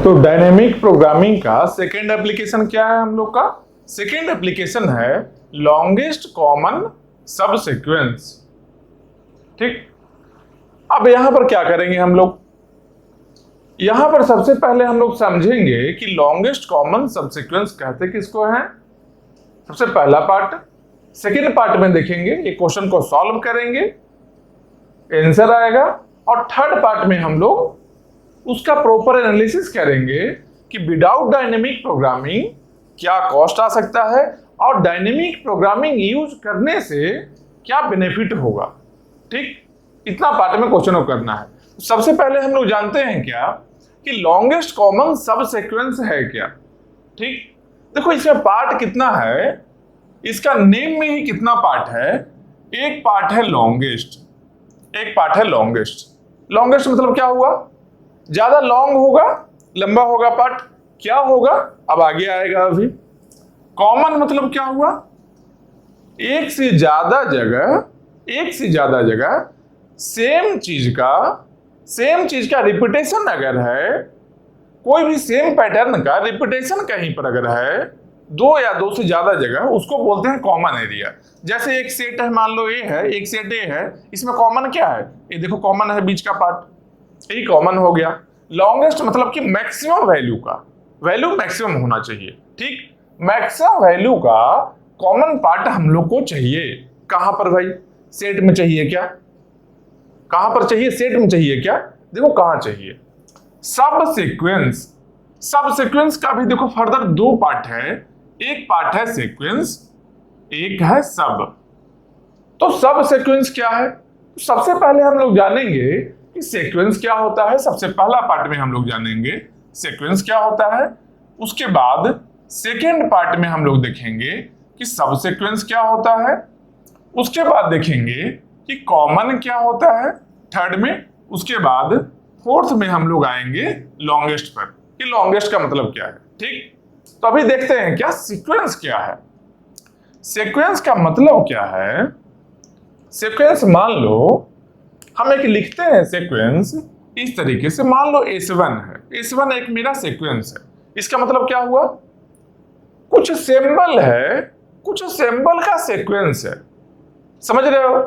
तो dynamic programming का second application क्या है हम लोग का? सेकेंड एप्लीकेशन है लॉन्गेस्ट कॉमन सब सीक्वेंस। ठीक, अब यहां पर क्या करेंगे हम लोग? यहां पर सबसे पहले हम लोग समझेंगे कि लॉन्गेस्ट कॉमन सब सीक्वेंस कहते किसको है। सबसे पहला पार्ट। सेकेंड पार्ट में देखेंगे, ये क्वेश्चन को सॉल्व करेंगे, आंसर आएगा, और थर्ड पार्ट में हम लोग उसका प्रॉपर एनालिसिस करेंगे कि विदाउट डायनेमिक प्रोग्रामिंग क्या कॉस्ट आ सकता है और डायनेमिक प्रोग्रामिंग यूज करने से क्या बेनिफिट होगा। ठीक, इतना पार्ट में क्वेश्चन को करना है। सबसे पहले हम लोग जानते हैं क्या कि लॉन्गेस्ट कॉमन सब सीक्वेंस है क्या। ठीक, देखो इसमें पार्ट कितना है, इसका नेम में ही कितना पार्ट है। एक पार्ट है लॉन्गेस्ट, एक पार्ट है लॉन्गेस्ट। लॉन्गेस्ट मतलब क्या हुआ? ज्यादा लॉन्ग होगा, लंबा होगा पार्ट। क्या होगा अब आगे आएगा अभी। कॉमन मतलब क्या हुआ? एक से ज्यादा जगह सेम चीज का रिपीटेशन अगर है, कोई भी सेम पैटर्न का रिपीटेशन कहीं पर अगर है, दो या दो से ज्यादा जगह, उसको बोलते हैं कॉमन एरिया। जैसे एक सेट है, मान लो ए है, एक सेट ए है, इसमें कॉमन क्या है? ये देखो कॉमन है बीच का पार्ट, यही कॉमन हो गया। लॉन्गेस्ट मतलब कि मैक्सिमम वैल्यू का, वैल्यू मैक्सिमम होना चाहिए। ठीक, मैक्सिमम वैल्यू का कॉमन पार्ट हम लोग को चाहिए। कहां पर भाई? सेट में चाहिए क्या? कहां पर चाहिए? सेट में चाहिए क्या? देखो कहां चाहिए। सब सीक्वेंस का भी देखो फर्दर दो पार्ट है। एक पार्ट है सीक्वेंस, एक है सब। तो सब सीक्वेंस क्या है? सबसे पहले हम लोग जानेंगे कि सीक्वेंस क्या होता है। सबसे पहला पार्ट में हम लोग जानेंगे सीक्वेंस क्या होता है। उसके बाद सेकेंड पार्ट में हम लोग देखेंगे कि सब सीक्वेंस क्या होता है। उसके बाद देखेंगे कि कॉमन क्या होता है थर्ड में। उसके बाद फोर्थ में हम लोग आएंगे लॉन्गेस्ट पर, कि लॉन्गेस्ट का मतलब क्या है। ठीक, तो अभी देखते हैं क्या सीक्वेंस क्या है। सीक्वेंस का मतलब क्या है? सीक्वेंस मान लो हम एक लिखते हैं सीक्वेंस इस तरीके से, मान लो S1 है, S1 एक मेरा सीक्वेंस है। इसका मतलब क्या हुआ? कुछ सिंबल है, कुछ सिंबल का सीक्वेंस है। समझ रहे हो?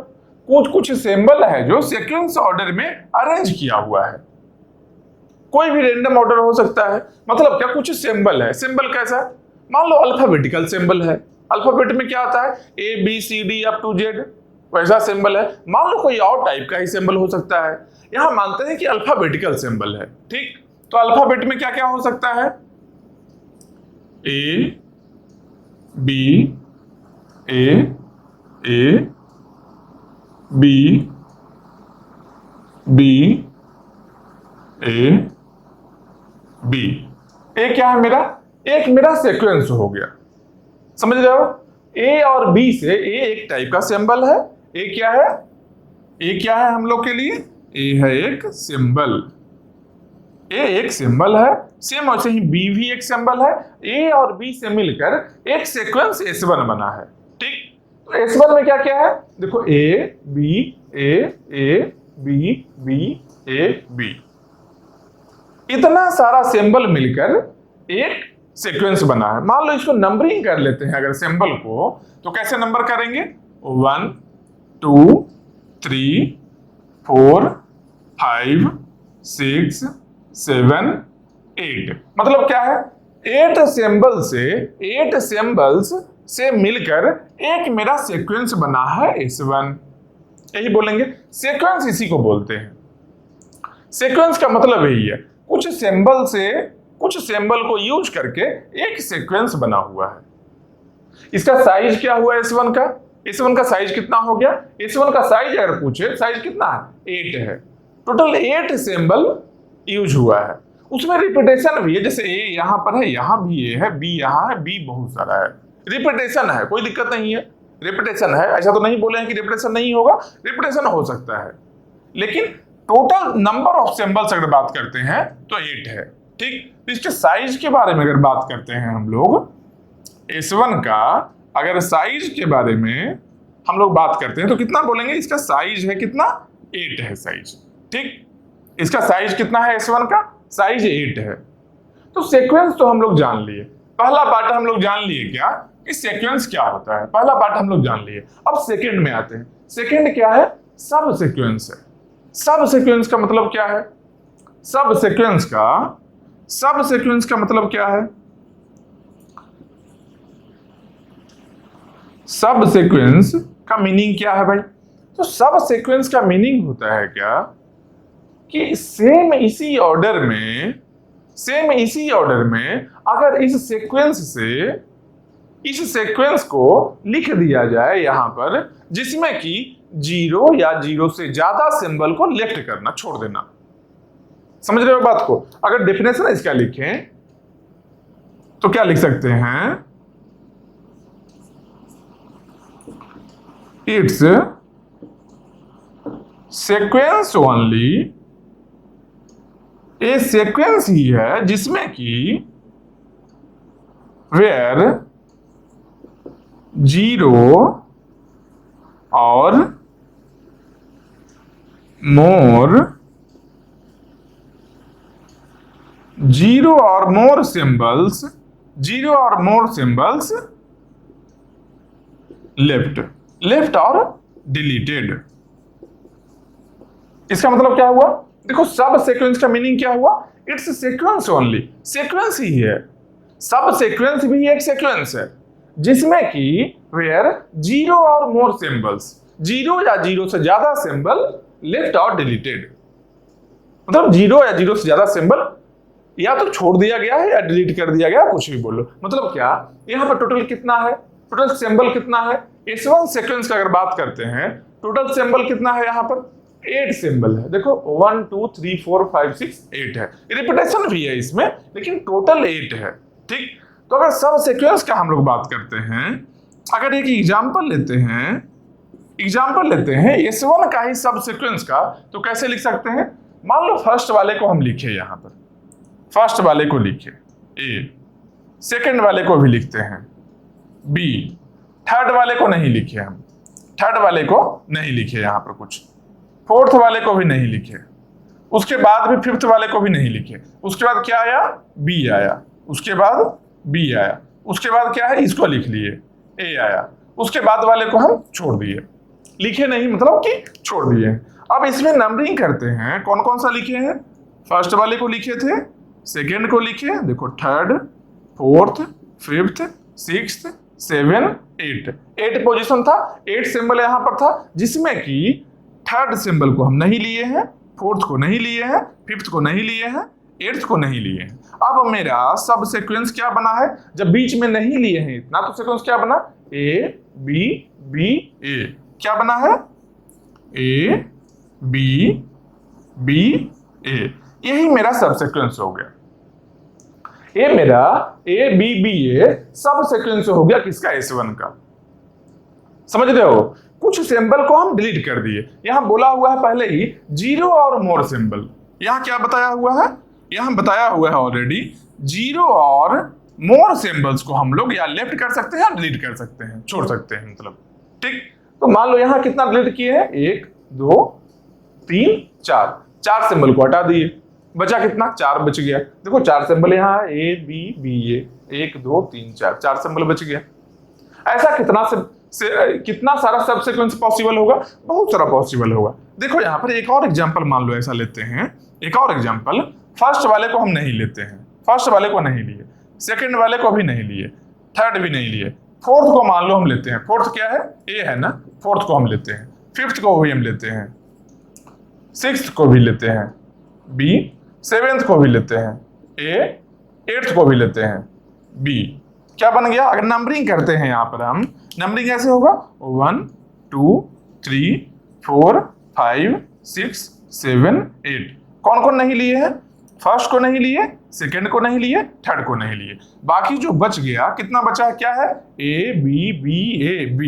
कुछ सिंबल है जो सीक्वेंस ऑर्डर में अरेंज किया हुआ है। कोई भी रैंडम ऑर्डर हो सकता है। मतलब क्या? कुछ सिंबल है। सिंबल कैसा? मान लो अल्फाबेटिकल सिंबल है। अल्फाबेट में क्या आता है? ABCD अप टू Z, वैसा सिंबल है। मान लो कोई और टाइप का ही सिंबल हो सकता है। यहां मानते हैं कि अल्फाबेटिकल सिंबल है। ठीक, तो अल्फाबेट में क्या क्या हो सकता है? A B A B B A B। ए क्या है मेरा? एक मेरा सीक्वेंस हो गया। समझ रहे हो? ए और बी से ए एक टाइप का सिंबल है। ए क्या है? ए क्या है हम लोग के लिए? ए है एक सिंबल। ए एक सिंबल है। सेम वैसे ही बी भी एक सिंबल है। ए और बी से मिलकर एक सीक्वेंस S1 बना है। ठीक, तो S1 में क्या क्या है? देखो ए बी ए बी, इतना सारा सिंबल मिलकर एक सीक्वेंस बना है। मान लो इसको नंबरिंग कर लेते हैं अगर सिंबल को, तो कैसे नंबर करेंगे? 1 2 3 4 5 6 7 8। मतलब क्या है? 8 सिंबल्स से मिलकर एक मेरा सीक्वेंस बना है S1। यही बोलेंगे सीक्वेंस, इसी को बोलते हैं। सीक्वेंस का मतलब यही है, कुछ सिंबल को यूज करके एक सीक्वेंस बना हुआ है। इसका साइज क्या हुआ S1 का? S1 का साइज कितना हो गया? S1 का साइज अगर पूछे, साइज कितना है? 8 है। टोटल 8 सिंबल यूज हुआ है। उसमें रिपीटेशन भी है, जैसे ए यहां पर है, यहां भी ए है, बी यहां है, बी बहुत सारा है। रिपीटेशन है, कोई दिक्कत नहीं है। रिपीटेशन है, ऐसा तो नहीं बोले हैं कि रिपीटेशन नहीं होगा, रिपीटेशन हो सकता है। लेकिन टोटल नंबर ऑफ सिंबल्स अगर बात करते हैं तो 8 है। ठीक, इसके साइज के बारे में अगर बात करते हैं हम लोग, S1 का अगर साइज के बारे में हम लोग बात करते हैं तो कितना बोलेंगे? इसका साइज है कितना? 8 है साइज। ठीक, इसका साइज कितना है? S1 का साइज 8 है। तो सीक्वेंस तो हम लोग जान लिए, पहला पार्ट हम लोग जान लिए क्या कि सीक्वेंस क्या होता है, पहला पार्ट हम लोग जान लिए। अब सेकंड में आते हैं। सेकंड क्या है? सब सीक्वेंस है। सब सीक्वेंस का मतलब क्या है? सब सीक्वेंस का मतलब क्या है? सब सीक्वेंस का मीनिंग क्या है भाई? तो सब सीक्वेंस का मीनिंग होता है क्या कि सेम इसी ऑर्डर में अगर इस सीक्वेंस को लिख दिया जाए यहां पर, जिसमें कि जीरो या जीरो से ज्यादा सिंबल को लेफ्ट करना, छोड़ देना। समझ रहे हो बात को? अगर डेफिनेशन इसका लिखें तो क्या लिख सकते हैं? It's sequence only, a sequence ही है जिसमें कि वेयर जीरो और मोर सिंबल्स लेफ्ट और डिलीटेड। इसका मतलब क्या हुआ? देखो, सब सीक्वेंस का मीनिंग क्या हुआ? इट्स सीक्वेंस ओनली, सीक्वेंस ही है। सब सीक्वेंस भी एक सीक्वेंस है जिसमें कि वेयर जीरो और मोर सिंबल्स, जीरो या जीरो से ज्यादा सिंबल लेफ्ट और डिलीटेड, मतलब जीरो या जीरो से ज्यादा सिंबल या तो छोड़ दिया गया है या डिलीट कर दिया गया, कुछ भी बोलो। मतलब क्या, यहां पर टोटल कितना है? टोटल सिंबल कितना है? S1 सीक्वेंस का अगर बात करते हैं, टोटल सिंबल कितना है? यहां पर 8 सिंबल है। देखो 1 2 3 4 5 6 8 है, रिपीटेशन भी है इसमें, लेकिन टोटल 8 है। ठीक, तो अगर सब सीक्वेंस का हम लोग बात करते हैं, अगर एक एग्जांपल लेते हैं S1 का ही सब सीक्वेंस का, तो कैसे लिख सकते हैं? मान लो फर्स्ट वाले को हम लिखे, यहां पर फर्स्ट वाले को लिखे A, सेकंड वाले को भी लिखते हैं B, थर्ड वाले को नहीं लिखे हम, थर्ड वाले को नहीं लिखे यहां पर कुछ, फोर्थ वाले को भी नहीं लिखे, उसके बाद भी फिफ्थ वाले को भी नहीं लिखे। उसके बाद क्या आया? B आया, उसके बाद B आया, उसके बाद क्या है? इसको लिख लिए, A आया, उसके बाद वाले को हम छोड़ दिए, लिखे नहीं मतलब कि छोड़ दिए। अब इसमें नंबरिंग करते हैं, कौन कौन सा लिखे हैं? फर्स्ट वाले को लिखे थे, सेकेंड को लिखे, देखो third, fourth, fifth, sixth, 7, 8 position था, 8 सिंबल यहां पर था, जिसमें कि थर्ड सिंबल को हम नहीं लिए हैं, फोर्थ को नहीं लिए हैं, फिफ्थ को नहीं लिए हैं, 8th को नहीं लिए हैं। अब मेरा सब सीक्वेंस क्या बना है? जब बीच में नहीं लिए हैं इतना, तो सीक्वेंस क्या बना? A B B A। क्या बना है? A B B A। यही मेरा सब सीक्वेंस हो गया। ये मेरा A B B A सब सीक्वेंस हो गया किसका? S1 का। समझ रहे हो? कुछ सिंबल को हम डिलीट कर दिए। यहां बोला हुआ है पहले ही जीरो और मोर सिंबल। यहां क्या बताया हुआ है? यहां बताया हुआ है ऑलरेडी, जीरो और मोर सिंबल्स को हम लोग या लेफ्ट कर सकते हैं या डिलीट कर सकते हैं, छोड़ सकते हैं मतलब। ठीक, तो मान लो यहां कितना डिलीट किए हैं? 1 2 3 4, 4 सिंबल को हटा दिए, बचा कितना? 4 बच गया। देखो 4 सिंबल यहाँ है, A B B A, 1 2 3 4, 4 symbol बच गया। ऐसा कितना सारा सब सीक्वेंस पॉसिबल होगा? बहुत सारा पॉसिबल होगा। देखो यहाँ पर एक और एग्जांपल मान लो ऐसा लेते हैं, एक और एग्जांपल। फर्स्ट वाले को हम नहीं लेते हैं, फर्स्ट वाले को नहीं लिए, सेकंड वाले को भी नहीं लिए, थर्ड भी नहीं लिए, फोर्थ को मान लो हम लेते हैं। फोर्थ क्या है? A है ना, फोर्थ को हम लेते हैं, फिफ्थ को भी हम लेते हैं, सिक्स्थ को भी लेते हैं B, 7th को भी लेते हैं A, 8th को भी लेते हैं B। क्या बन गया? अगर नंबरिंग करते हैं यहां पर हम, नंबरिंग ऐसे होगा 1 2 3 4 5 6 7 8। कौन कौन नहीं लिए हैं? फर्स्ट को नहीं लिए, सेकंड को नहीं लिए, थर्ड को नहीं लिए। बाकी जो बच गया, कितना बचा है? क्या है? A B B A B,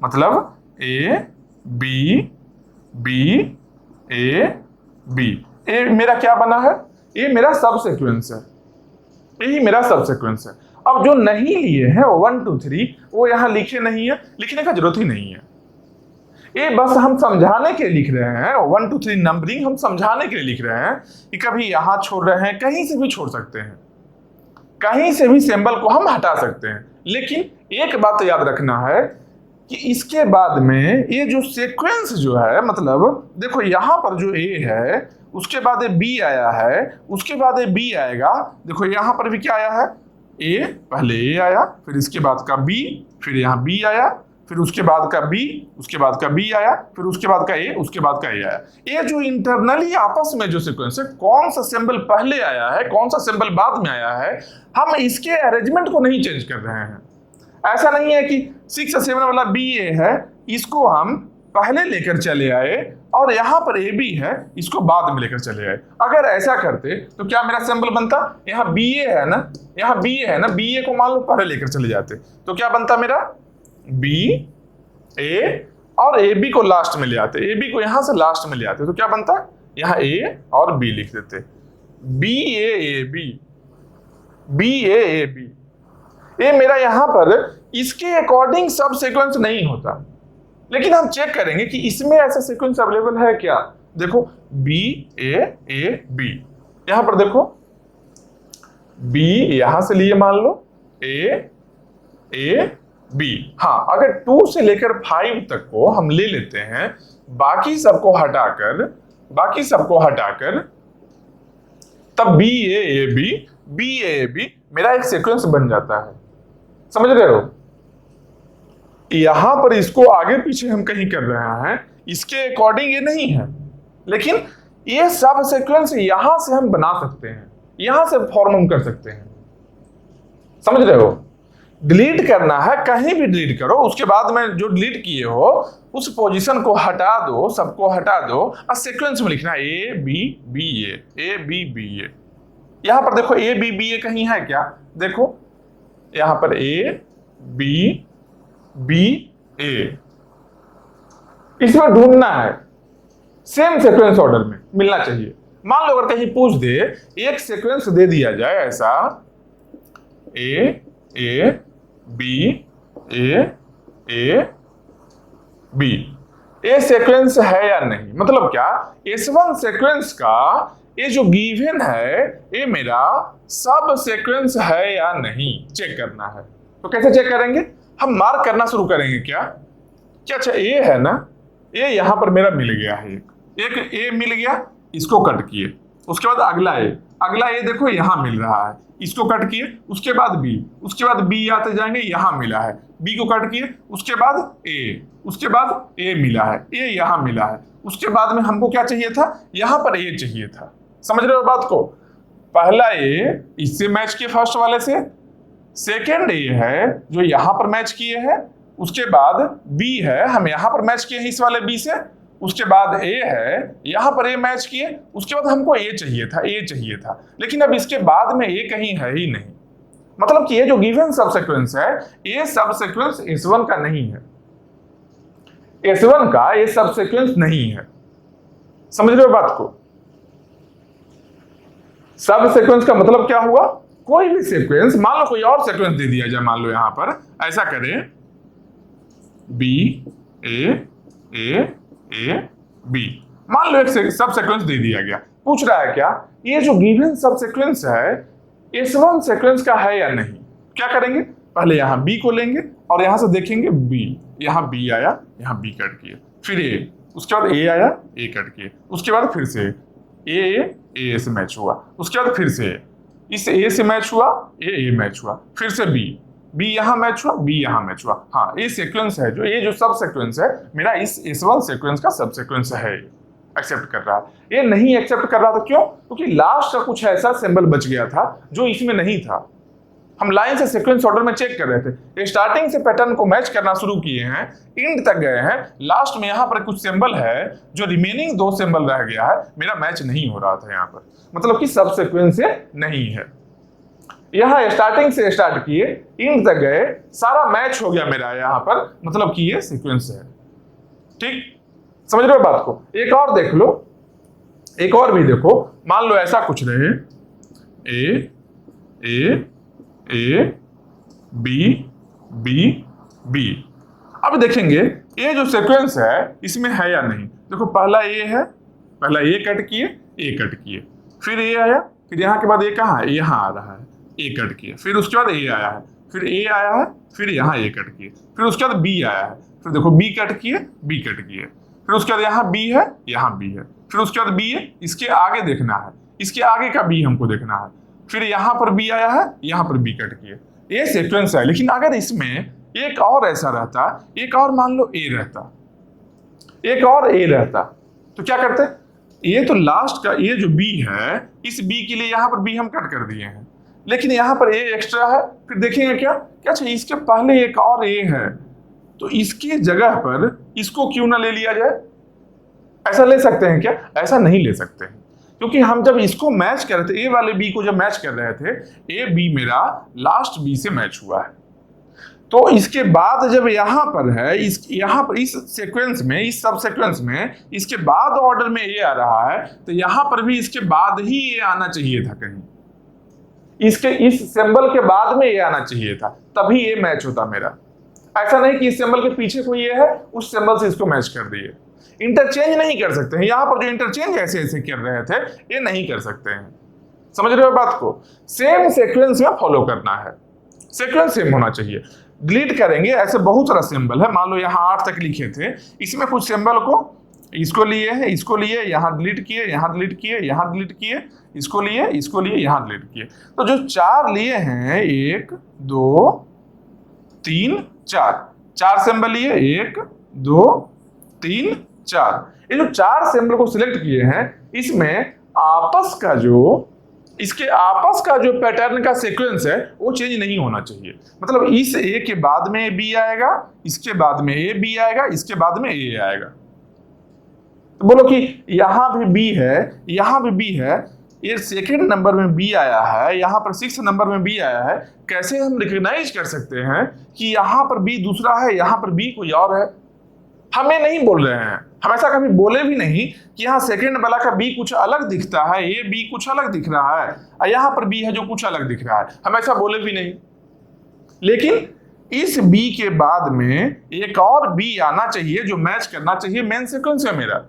मतलब A B B A B। ये मेरा क्या बना है? ये मेरा सब सीक्वेंस है, यही मेरा सब सीक्वेंस है। अब जो नहीं लिए हैं 1 2 3, वो यहां लिखे नहीं है, लिखने का जरूरत ही नहीं है। ये बस हम समझाने के लिए लिख रहे हैं, 1 2 3 नंबरिंग हम समझाने के लिए लिख रहे हैं कि कभी यहां छोड़ रहे हैं, कहीं से भी छोड़ सकते हैं। कहीं से भी सिंबल को हम हटा सकते हैं। लेकिन एक बात याद रखना है कि इसके बाद में ये जो सीक्वेंस जो है, मतलब देखो यहां पर जो ए है उसके बाद ये बी आया है, उसके बाद ये बी आएगा। देखो यहां पर भी क्या आया है, ए, पहले ए आया, फिर इसके बाद का बी, फिर यहाँ बी आया, फिर उसके बाद का बी, उसके बाद का बी आया, फिर उसके बाद का ए, उसके बाद का ए आया। ये जो इंटरनली आपस में जो सीक्वेंस है, कौन सा सिंबल पहले आया है, कौन सा सिंबल बाद में आया है, हम इसके अरेंजमेंट को नहीं चेंज कर रहे हैं। ऐसा नहीं है कि 6 और 7 वाला बी ए है, इसको हम पहले लेकर चले आए और यहां पर ए बी है, इसको बाद में लेकर चले आए। अगर ऐसा करते तो क्या मेरा सिंबल बनता, यहाँ बी ए है ना, यहाँ बी ए है ना, बी ए को मान लो पहले लेकर चले जाते तो क्या बनता मेरा बी ए, और ए बी को लास्ट में ले आते, ए बी को यहां से लास्ट में ले आते तो क्या बनता, यहाँ ए और बी लिख देते, B A B, B A B. ये मेरा यहां पर इसके अकॉर्डिंग सब सीक्वेंस नहीं होता, लेकिन हम चेक करेंगे कि इसमें ऐसा सीक्वेंस अवेलेबल है क्या। देखो बी ए बी, यहां पर देखो बी यहां से लिए मान लो ए बी। हाँ, अगर 2 से लेकर 5 तक को हम ले लेते हैं, बाकी सबको हटाकर तब बी ए बी मेरा एक सीक्वेंस बन जाता है। समझ रहे हो, यहां पर इसको आगे पीछे हम कहीं कर रहे हैं, इसके अकॉर्डिंग ये नहीं है, लेकिन ये सब सीक्वेंस यहां से हम बना सकते हैं, यहां से फॉर्म हम कर सकते हैं। समझ रहे हो, डिलीट करना है कहीं भी डिलीट करो, उसके बाद में जो डिलीट किए हो उस पोजीशन को हटा दो, सबको हटा दो और सीक्वेंस में लिखना A B B A B B A. यहां पर देखो ए बी बी ए कहीं है क्या, देखो यहां पर ए बी बी ए, इसमें ढूंढना है, सेम सीक्वेंस ऑर्डर में मिलना चाहिए। मान लो अगर कहीं पूछ दे, एक सीक्वेंस दे दिया जाए ऐसा ए बी ए बी, ये सीक्वेंस है या नहीं, मतलब क्या S1 सीक्वेंस का ये जो गिवन है ये मेरा सब सीक्वेंस है या नहीं चेक करना है। तो कैसे चेक करेंगे, हम मार्क करना शुरू करेंगे क्या, अच्छा ए है ना, ए यहां पर मेरा मिल गया है, एक ए मिल गया, इसको कट किए, उसके बाद अगला ए देखो यहां मिल रहा है, इसको कट किए, उसके बाद बी, उसके बाद बी आते जाएंगे, यहां मिला है, बी को कट किए, उसके बाद ए, उसके बाद ए मिला है, ए यहां मिला है, उसके बाद में हमको क्या चाहिए था, यहां पर ए चाहिए था। समझ रहे हो बात को, पहला ए इससे मैच किए फर्स्ट वाले से, सेकेंड ए है जो यहां पर मैच किए हैं, उसके बाद बी है हम यहां पर मैच किए हैं इस वाले बी से, उसके बाद ए है यहां पर ए मैच किए, उसके बाद हमको ए चाहिए था, लेकिन अब इसके बाद में ए कहीं है ही नहीं, मतलब कि ये जो गिवन सब सीक्वेंस है ये सब सीक्वेंस S1 का नहीं है, S1 का ये सब सीक्वेंस नहीं है। समझ रहे हो बात को, सब सीक्वेंस का मतलब क्या हुआ, कोई भी सीक्वेंस, मान लो कोई और सीक्वेंस दे दिया जाए, मान लो यहां पर ऐसा करें बी ए बी, मान लो एक सब सीक्वेंस दे दिया गया, पूछ रहा है क्या ये जो गिवन सब सीक्वेंस है S1 सीक्वेंस का है या नहीं। क्या करेंगे, पहले यहां बी को लेंगे और यहां से देखेंगे बी, यहां बी आया, यहां बी कट किए, फिर ए, उसके बाद ए आया, ए कट किए, उसके बाद फिर से ए से मैच हुआ, उसके बाद फिर से इस ए से मैच हुआ, ए मैच हुआ, फिर से बी यहां मैच हुआ, बी यहां मैच हुआ। हाँ, ये सीक्वेंस है, जो ये जो सब सीक्वेंस है मेरा इस S1 सीक्वेंस का सब सीक्वेंस है, एक्सेप्ट कर रहा है। ये नहीं एक्सेप्ट कर रहा था क्यों, क्योंकि लास्ट का कुछ ऐसा सिंबल बच गया था जो इसमें नहीं था। हम लाइन से सीक्वेंस ऑर्डर में चेक कर रहे थे, स्टार्टिंग से पैटर्न को मैच करना शुरू किए हैं, एंड तक गए हैं, लास्ट में यहाँ पर कुछ सिंबल है जो रिमेनिंग 2 सिंबल रह गया है, मेरा मैच नहीं हो रहा था यहाँ पर, मतलब कि सब सीक्वेंस नहीं है। यहाँ स्टार्टिंग से स्टार्ट किए एंड तक गए, सारा मैच हो गया मेरा यहाँ पर, मतलब कि ये सीक्वेंस है। ठीक, समझ रहे हो बात को। एक और देख लो, एक और भी देखो, मान लो ऐसा कुछ रहे ए बी। अब देखेंगे ये जो सीक्वेंस है इसमें है या नहीं। देखो पहला ए है, पहला ए कट किए, फिर ए आया, फिर यहाँ के बाद ये कहाँ है, यहाँ आ रहा है, ए कट किया, फिर उसके बाद ए आया है, फिर ए आया है, फिर यहाँ ए कट किए, फिर उसके बाद बी आया है, फिर देखो बी कट किए, बी कट किए, फिर उसके बाद यहाँ बी है, यहाँ बी है, फिर उसके बाद बी है, इसके आगे देखना है, इसके आगे का बी हमको देखना है, फिर यहाँ पर बी आया है, यहाँ पर बी कट किए। ये सीक्वेंस है। लेकिन अगर इसमें एक और ऐसा रहता, एक और मान लो ए रहता, एक और ए रहता, तो क्या करते? ये तो लास्ट का ये जो बी है, इस बी के लिए यहाँ पर बी हम कट कर दिए हैं, लेकिन यहाँ पर ए एक्स्ट्रा है। फिर देखेंगे क्या क्या अच्छा इसके पहले एक और ए है, तो इसकी जगह पर इसको क्यों ना ले लिया जाए? ऐसा ले सकते हैं क्या? ऐसा नहीं ले सकते हैं, क्योंकि हम जब इसको मैच कर रहे थे, ए वाले बी को जब मैच कर रहे थे, ए बी मेरा लास्ट बी से मैच हुआ है। तो इसके बाद जब यहाँ पर है, यहाँ पर इस सीक्वेंस में, इस सब सीक्वेंस में इसके बाद ऑर्डर में ए आ रहा है, तो यहाँ पर भी इसके बाद ही ए आना चाहिए था, कहीं इसके इस सिंबल के बाद में ए आना चाहिए था, तभी ए मैच होता मेरा। ऐसा नहीं कि इस सिंबल के पीछे कोई ए है, उस सिंबल से इसको मैच कर दिए। इंटरचेंज नहीं कर सकते हैं। यहाँ पर जो इंटरचेंज ऐसे ऐसे कर रहे थे, ये नहीं कर सकते हैं। समझ रहे हो बात को? सेम सीक्वेंस में फॉलो करना है, सीक्वेंस सेम होना चाहिए। डिलीट करेंगे, ऐसे बहुत सारा सिंबल है, मान लो यहाँ 8 तक लिखे थे, इसमें कुछ सिंबल को इसको लिए हैं, इसको लिए, यहाँ डिलीट किए, यहाँ डिलीट किए, यहाँ डिलीट किए, इसको लिए, इसको लिए, यहाँ डिलीट किए। तो जो 4 लिए हैं, 1 2 3 4 सिंबल लिए, 1 2 3 4, ये जो 4 सिंबल को सिलेक्ट किए हैं, इसमें आपस का जो इसके आपस का जो पैटर्न का सीक्वेंस है वो चेंज नहीं होना चाहिए। मतलब इस ए के बाद में बी आएगा, इसके बाद में ए बी आएगा, इसके बाद में ए आएगा। तो बोलो कि यहां भी बी है, यहां भी बी है, ये सेकंड नंबर में बी आया है, यहां पर 6 नंबर में बी आया है। कैसे हम रिकॉग्नाइज कर सकते हैं कि यहां पर बी दूसरा है, यहां पर बी कोई और है? हमें नहीं बोल रहे हैं, हम ऐसा कभी बोले भी नहीं कि यहाँ सेकंड वाला का बी कुछ अलग दिखता है, ये बी कुछ अलग दिख रहा है, और यहाँ पर बी है जो कुछ अलग दिख रहा है, हम ऐसा बोले भी नहीं। लेकिन इस बी के बाद में एक और बी आना चाहिए जो मैच करना चाहिए मेन सीक्वेंस में मेरा।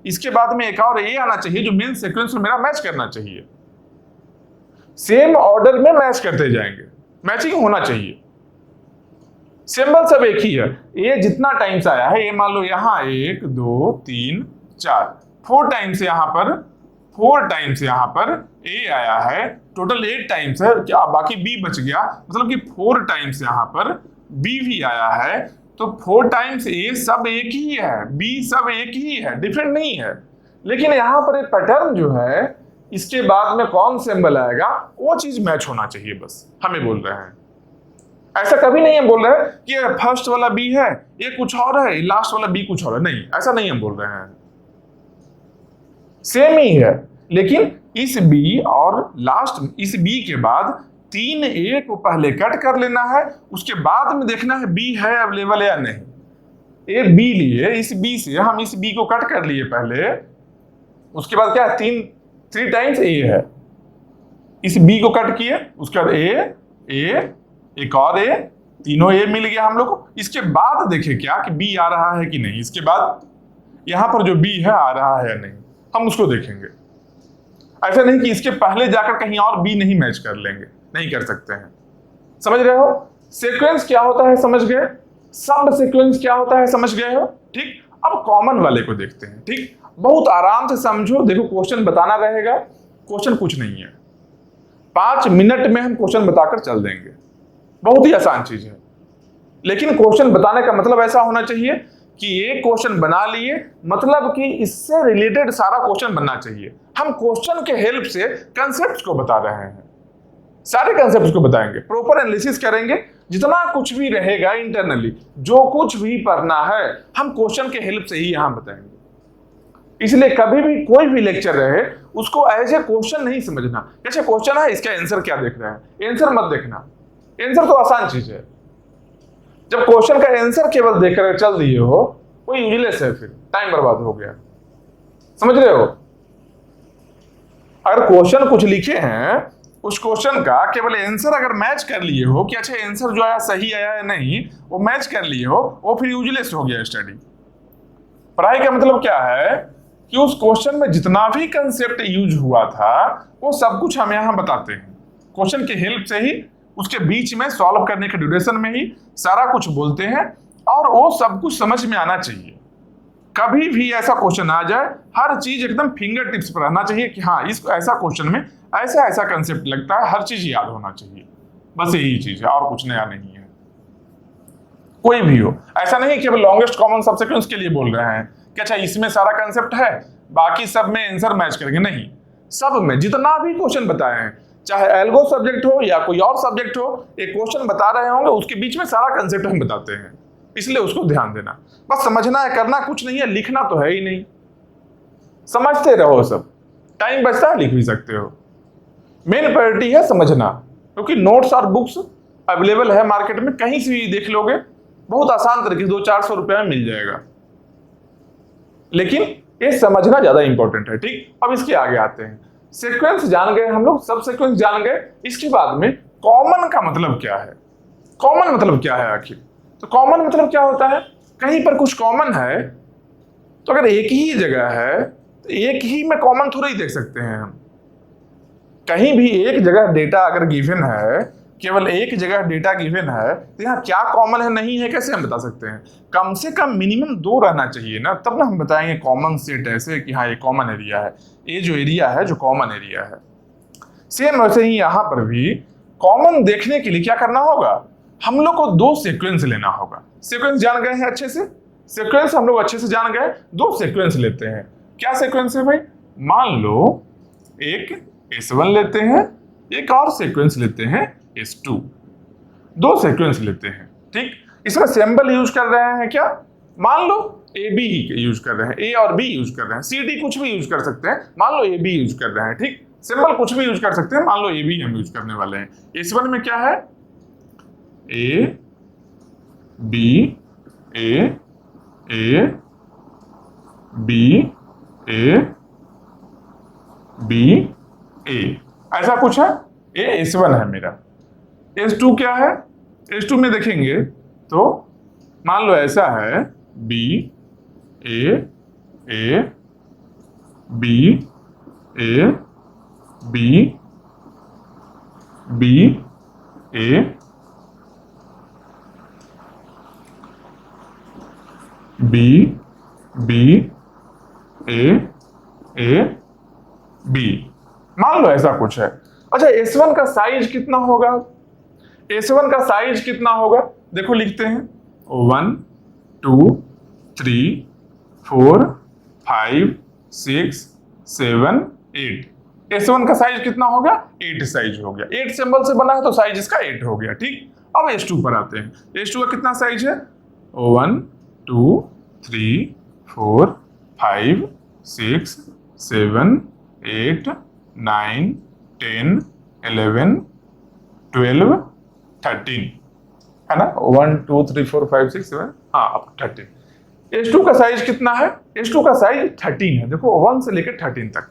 इसके बाद में एक और ए आना चाहिए जो मेन सीक्वेंस में मेरा मैच करना चाहिए। सेम ऑर्डर में मैच करते जाएंगे, मैचिंग होना चाहिए। सिंबल सब एक ही है। ये जितना टाइम्स आया है, ये मान लो यहाँ 1 2 3 4 4 टाइम्स यहाँ पर, 4 टाइम्स यहाँ पर ए आया है, टोटल 8 टाइम्स है क्या, बाकी बी बच गया, मतलब कि 4 टाइम्स यहाँ पर बी भी आया है। तो 4 टाइम्स ए सब एक ही है, बी सब एक ही है, डिफरेंट नहीं है। लेकिन यहाँ पर एक पैटर्न जो है, इसके बाद में कौन सिंबल आएगा वो चीज मैच होना चाहिए, बस हमें बोल रहे हैं। ऐसा कभी नहीं हम बोल रहे हैं कि फर्स्ट वाला बी है, ये कुछ और है, लास्ट वाला बी कुछ और है, नहीं, ऐसा नहीं हम बोल रहे हैं। सेम ही है, लेकिन इस बी और लास्ट इस बी के बाद 3 ए को पहले कट कर लेना है, उसके बाद में देखना है बी है अवेलेबल या नहीं। ए बी लिए, इस बी से हम इस बी को कट कर लिए पहले, उसके बाद क्या है, 3 टाइम्स ए है, इस बी को कट किए, उसके बाद ए एक और ए, तीनों ए मिल गया हम लोग को। इसके बाद देखे क्या कि बी आ रहा है कि नहीं, इसके बाद यहां पर जो बी है आ रहा है या नहीं, हम उसको देखेंगे। ऐसा नहीं कि इसके पहले जाकर कहीं और बी नहीं मैच कर लेंगे, नहीं कर सकते हैं। समझ रहे हो? सीक्वेंस क्या होता है समझ गए, सब सीक्वेंस क्या होता है समझ गए हो? ठीक, अब कॉमन वाले को देखते हैं। ठीक, बहुत आराम से समझो, देखो क्वेश्चन बताना रहेगा, क्वेश्चन कुछ नहीं है, 5 मिनट में हम क्वेश्चन बताकर चल देंगे, बहुत ही आसान चीज है। लेकिन क्वेश्चन बताने का मतलब ऐसा होना चाहिए कि एक क्वेश्चन बना लिए, मतलब कि इससे रिलेटेड सारा क्वेश्चन बनना चाहिए। हम क्वेश्चन के हेल्प से कंसेप्ट को बता रहे हैं, सारे कंसेप्ट को बताएंगे, प्रॉपर एनालिसिस करेंगे, जितना कुछ भी रहेगा इंटरनली, जो कुछ भी पढ़ना है हम क्वेश्चन के हेल्प से ही यहां बताएंगे। इसलिए कभी भी कोई भी लेक्चर रहे उसको एज ए क्वेश्चन नहीं समझना, जैसे क्वेश्चन है इसका आंसर क्या देख रहे हैं, आंसर मत देखना। आंसर तो आसान चीज है, जब क्वेश्चन का आंसर केवल देखकर चल दिए हो वो यूजलेस है, फिर टाइम बर्बाद हो गया। समझ रहे हो? अगर क्वेश्चन कुछ लिखे हैं, उस क्वेश्चन का केवल आंसर अगर मैच कर लिए हो कि अच्छा आंसर जो आया सही आया या नहीं, वो मैच कर लिए हो, वो फिर यूजलेस हो गया स्टडी। पढ़ाई का मतलब क्या है कि उस क्वेश्चन में जितना भी कंसेप्ट यूज हुआ था वो सब कुछ हम यहां बताते हैं। क्वेश्चन के हेल्प से ही, उसके बीच में सॉल्व करने के ड्यूरेशन में ही सारा कुछ बोलते हैं, और वो सब कुछ समझ में आना चाहिए। कभी भी ऐसा क्वेश्चन आ जाए, हर चीज एकदम फिंगर टिप्स पर रहना चाहिए कि हाँ इस ऐसा क्वेश्चन में ऐसा ऐसा कंसेप्ट लगता है, हर चीज याद होना चाहिए। बस यही चीज है, और कुछ नया नहीं है। कोई भी हो, ऐसा नहीं कि लॉन्गेस्ट कॉमन सब सीक्वेंस के लिए बोल रहे हैं कि अच्छा इसमें सारा कंसेप्ट है, बाकी सब में आंसर मैच करेंगे, नहीं। सब में जितना भी क्वेश्चन बताए हैं, चाहे एल्गो सब्जेक्ट हो या कोई और सब्जेक्ट हो, एक क्वेश्चन बता रहे होंगे, उसके बीच में सारा कंसेप्ट हम बताते हैं, इसलिए उसको ध्यान देना। बस समझना है, करना कुछ नहीं है, लिखना तो है ही नहीं, समझते रहो। सब टाइम बचता है, लिख भी सकते हो। मेन प्रायोरिटी है समझना, क्योंकि नोट्स और बुक्स अवेलेबल है मार्केट में, कहीं से भी देख लोगे, बहुत आसान तरीके से 200-400 रुपए में मिल जाएगा। लेकिन ये समझना ज्यादा इंपॉर्टेंट है। ठीक, अब इसके आगे आते हैं। सीक्वेंस जान गए हम लोग, सब सीक्वेंस जान गए। इसके बाद में कॉमन का मतलब क्या है? कॉमन मतलब क्या है आखिर? तो कॉमन मतलब क्या होता है? कहीं पर कुछ कॉमन है, तो अगर एक ही जगह है तो एक ही में कॉमन थोड़ा ही देख सकते हैं हम। कहीं भी एक जगह डेटा अगर गिवन है, केवल एक जगह डेटा गिवन है, तो यहाँ क्या कॉमन है नहीं है कैसे हम बता सकते हैं? कम से कम मिनिमम 2 रहना चाहिए ना, तब ना हम बताएंगे कॉमन सेट ऐसे कि हाँ ये कॉमन एरिया है, ये जो एरिया है जो कॉमन एरिया है। सेम वैसे ही यहाँ पर भी कॉमन देखने के लिए क्या करना होगा? हम लोग को 2 सीक्वेंस लेना होगा। सीक्वेंस जान गए हैं अच्छे से, सीक्वेंस हम लोग अच्छे से जान गए। 2 सीक्वेंस लेते हैं। क्या सीक्वेंस है भाई? मान लो एक S1 लेते हैं, एक और सीक्वेंस लेते हैं S2। 2 सीक्वेंस लेते हैं। ठीक, इसमें सिंबल यूज कर रहे हैं क्या? मान लो AB यूज कर रहे हैं, A और B यूज कर रहे हैं, CD कुछ भी यूज कर सकते हैं, मान लो AB यूज कर रहे हैं। ठीक, सिंबल कुछ भी यूज कर सकते हैं, मान लो AB हम यूज करने वाले हैं। S1 में क्या है? A B A A B A B A, ऐसा कुछ है। ये S1 है मेरा। S2 क्या है? S2 में देखेंगे तो मान लो ऐसा है B A A B A B B A B B A A B, मान लो ऐसा कुछ है। अच्छा S1 का साइज कितना होगा? S1 का साइज कितना होगा? देखो लिखते हैं 1 2 3 4 5 6 7 8। S1 का साइज कितना हो गया? 8 साइज हो गया। 8 सिंबल से बना है तो साइज इसका 8 हो गया। ठीक, अब S2 पर आते हैं। S2 का कितना साइज है? 1 2 3 4 5 6 7 8 9 10 11 12 13 है ना? 1 2 3 4 5 6 7, हाँ अब 13। S2 का साइज कितना है? S2 का साइज 13 है। देखो 1 से लेकर 13 तक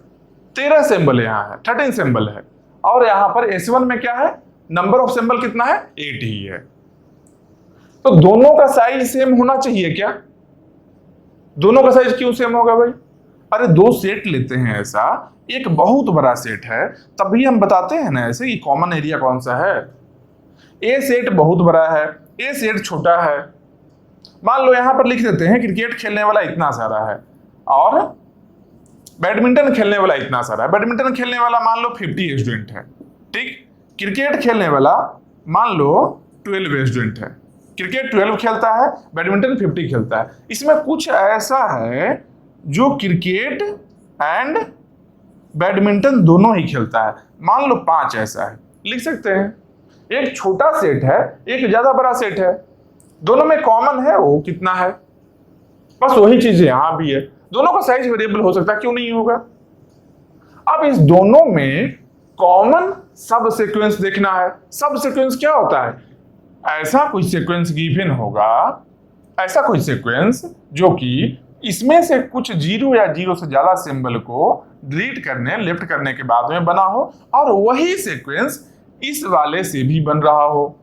13 सिंबल यहाँ है, 13 सिंबल है। और यहाँ पर S1 में क्या है? नंबर ऑफ सिंबल कितना है? 8 ही है। तो दोनों का साइज सेम होना चाहिए क्या? दोनों का साइज क्यों सेम होगा भाई? अरे 2 सेट लेते हैं ऐसा, एक बहुत बड़ा सेट है, तभी हम बताते हैं ना ऐसे कि कॉमन एरिया कौन सा है। ए सेट बहुत बड़ा है, ए सेट छोटा है। मान लो यहां पर लिख देते हैं क्रिकेट खेलने वाला इतना सारा है और बैडमिंटन खेलने वाला इतना सारा है। बैडमिंटन खेलने वाला मान लो 50 स्टूडेंट है। ठीक, क्रिकेट खेलने वाला मान लो 12 स्टूडेंट है। क्रिकेट 12 खेलता है, बैडमिंटन 50 खेलता है। इसमें कुछ ऐसा है जो क्रिकेट एंड बैडमिंटन दोनों ही खेलता है, मान लो 5 ऐसा है। लिख सकते हैं एक छोटा सेट है, एक ज्यादा बड़ा सेट है, दोनों में कॉमन है वो कितना है? बस वही चीज यहां भी है। दोनों का साइज वेरिएबल हो सकता है, क्यों नहीं होगा? अब इस दोनों में कॉमन सब सीक्वेंस देखना है। सब सीक्वेंस क्या होता है? ऐसा कोई सीक्वेंस गिवन होगा, ऐसा कोई सीक्वेंस जो कि इसमें से कुछ 0 या 0 से ज्यादा सिंबल को डिलीट करने, लेफ्ट करने के बाद में बना हो, और वही सीक्वेंस इस वाले से भी बन रहा हो,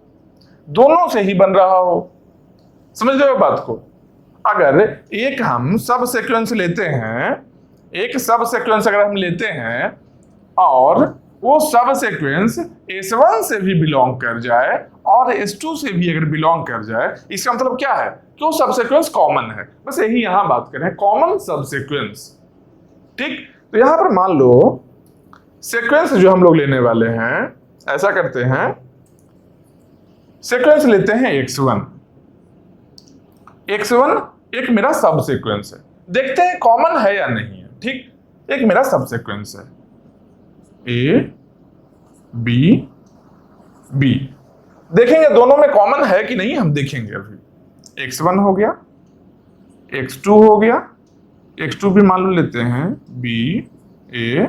दोनों से ही बन रहा हो। समझ रहे हो बात को? अगर एक हम सब सीक्वेंस लेते हैं, एक सब सीक्वेंस अगर हम लेते हैं और वो सब सीक्वेंस S1 से भी बिलोंग कर जाए और S2 से भी अगर बिलोंग कर जाए, इसका मतलब क्या है कि वो सब सीक्वेंस कॉमन है। बस यही यहां बात करें, कॉमन सब सीक्वेंस। ठीक, तो यहां पर मान लो सीक्वेंस जो हम लोग लेने वाले हैं, ऐसा करते हैं, सीक्वेंस लेते हैं X1। X1 एक मेरा सब सीक्वेंस है, देखते हैं कॉमन है या नहीं है। ठीक, एक मेरा सब सीक्वेंस है A B B, देखेंगे दोनों में कॉमन है कि नहीं, हम देखेंगे। अभी X1 हो गया, X2 हो गया, X2 भी मान लो लेते हैं B A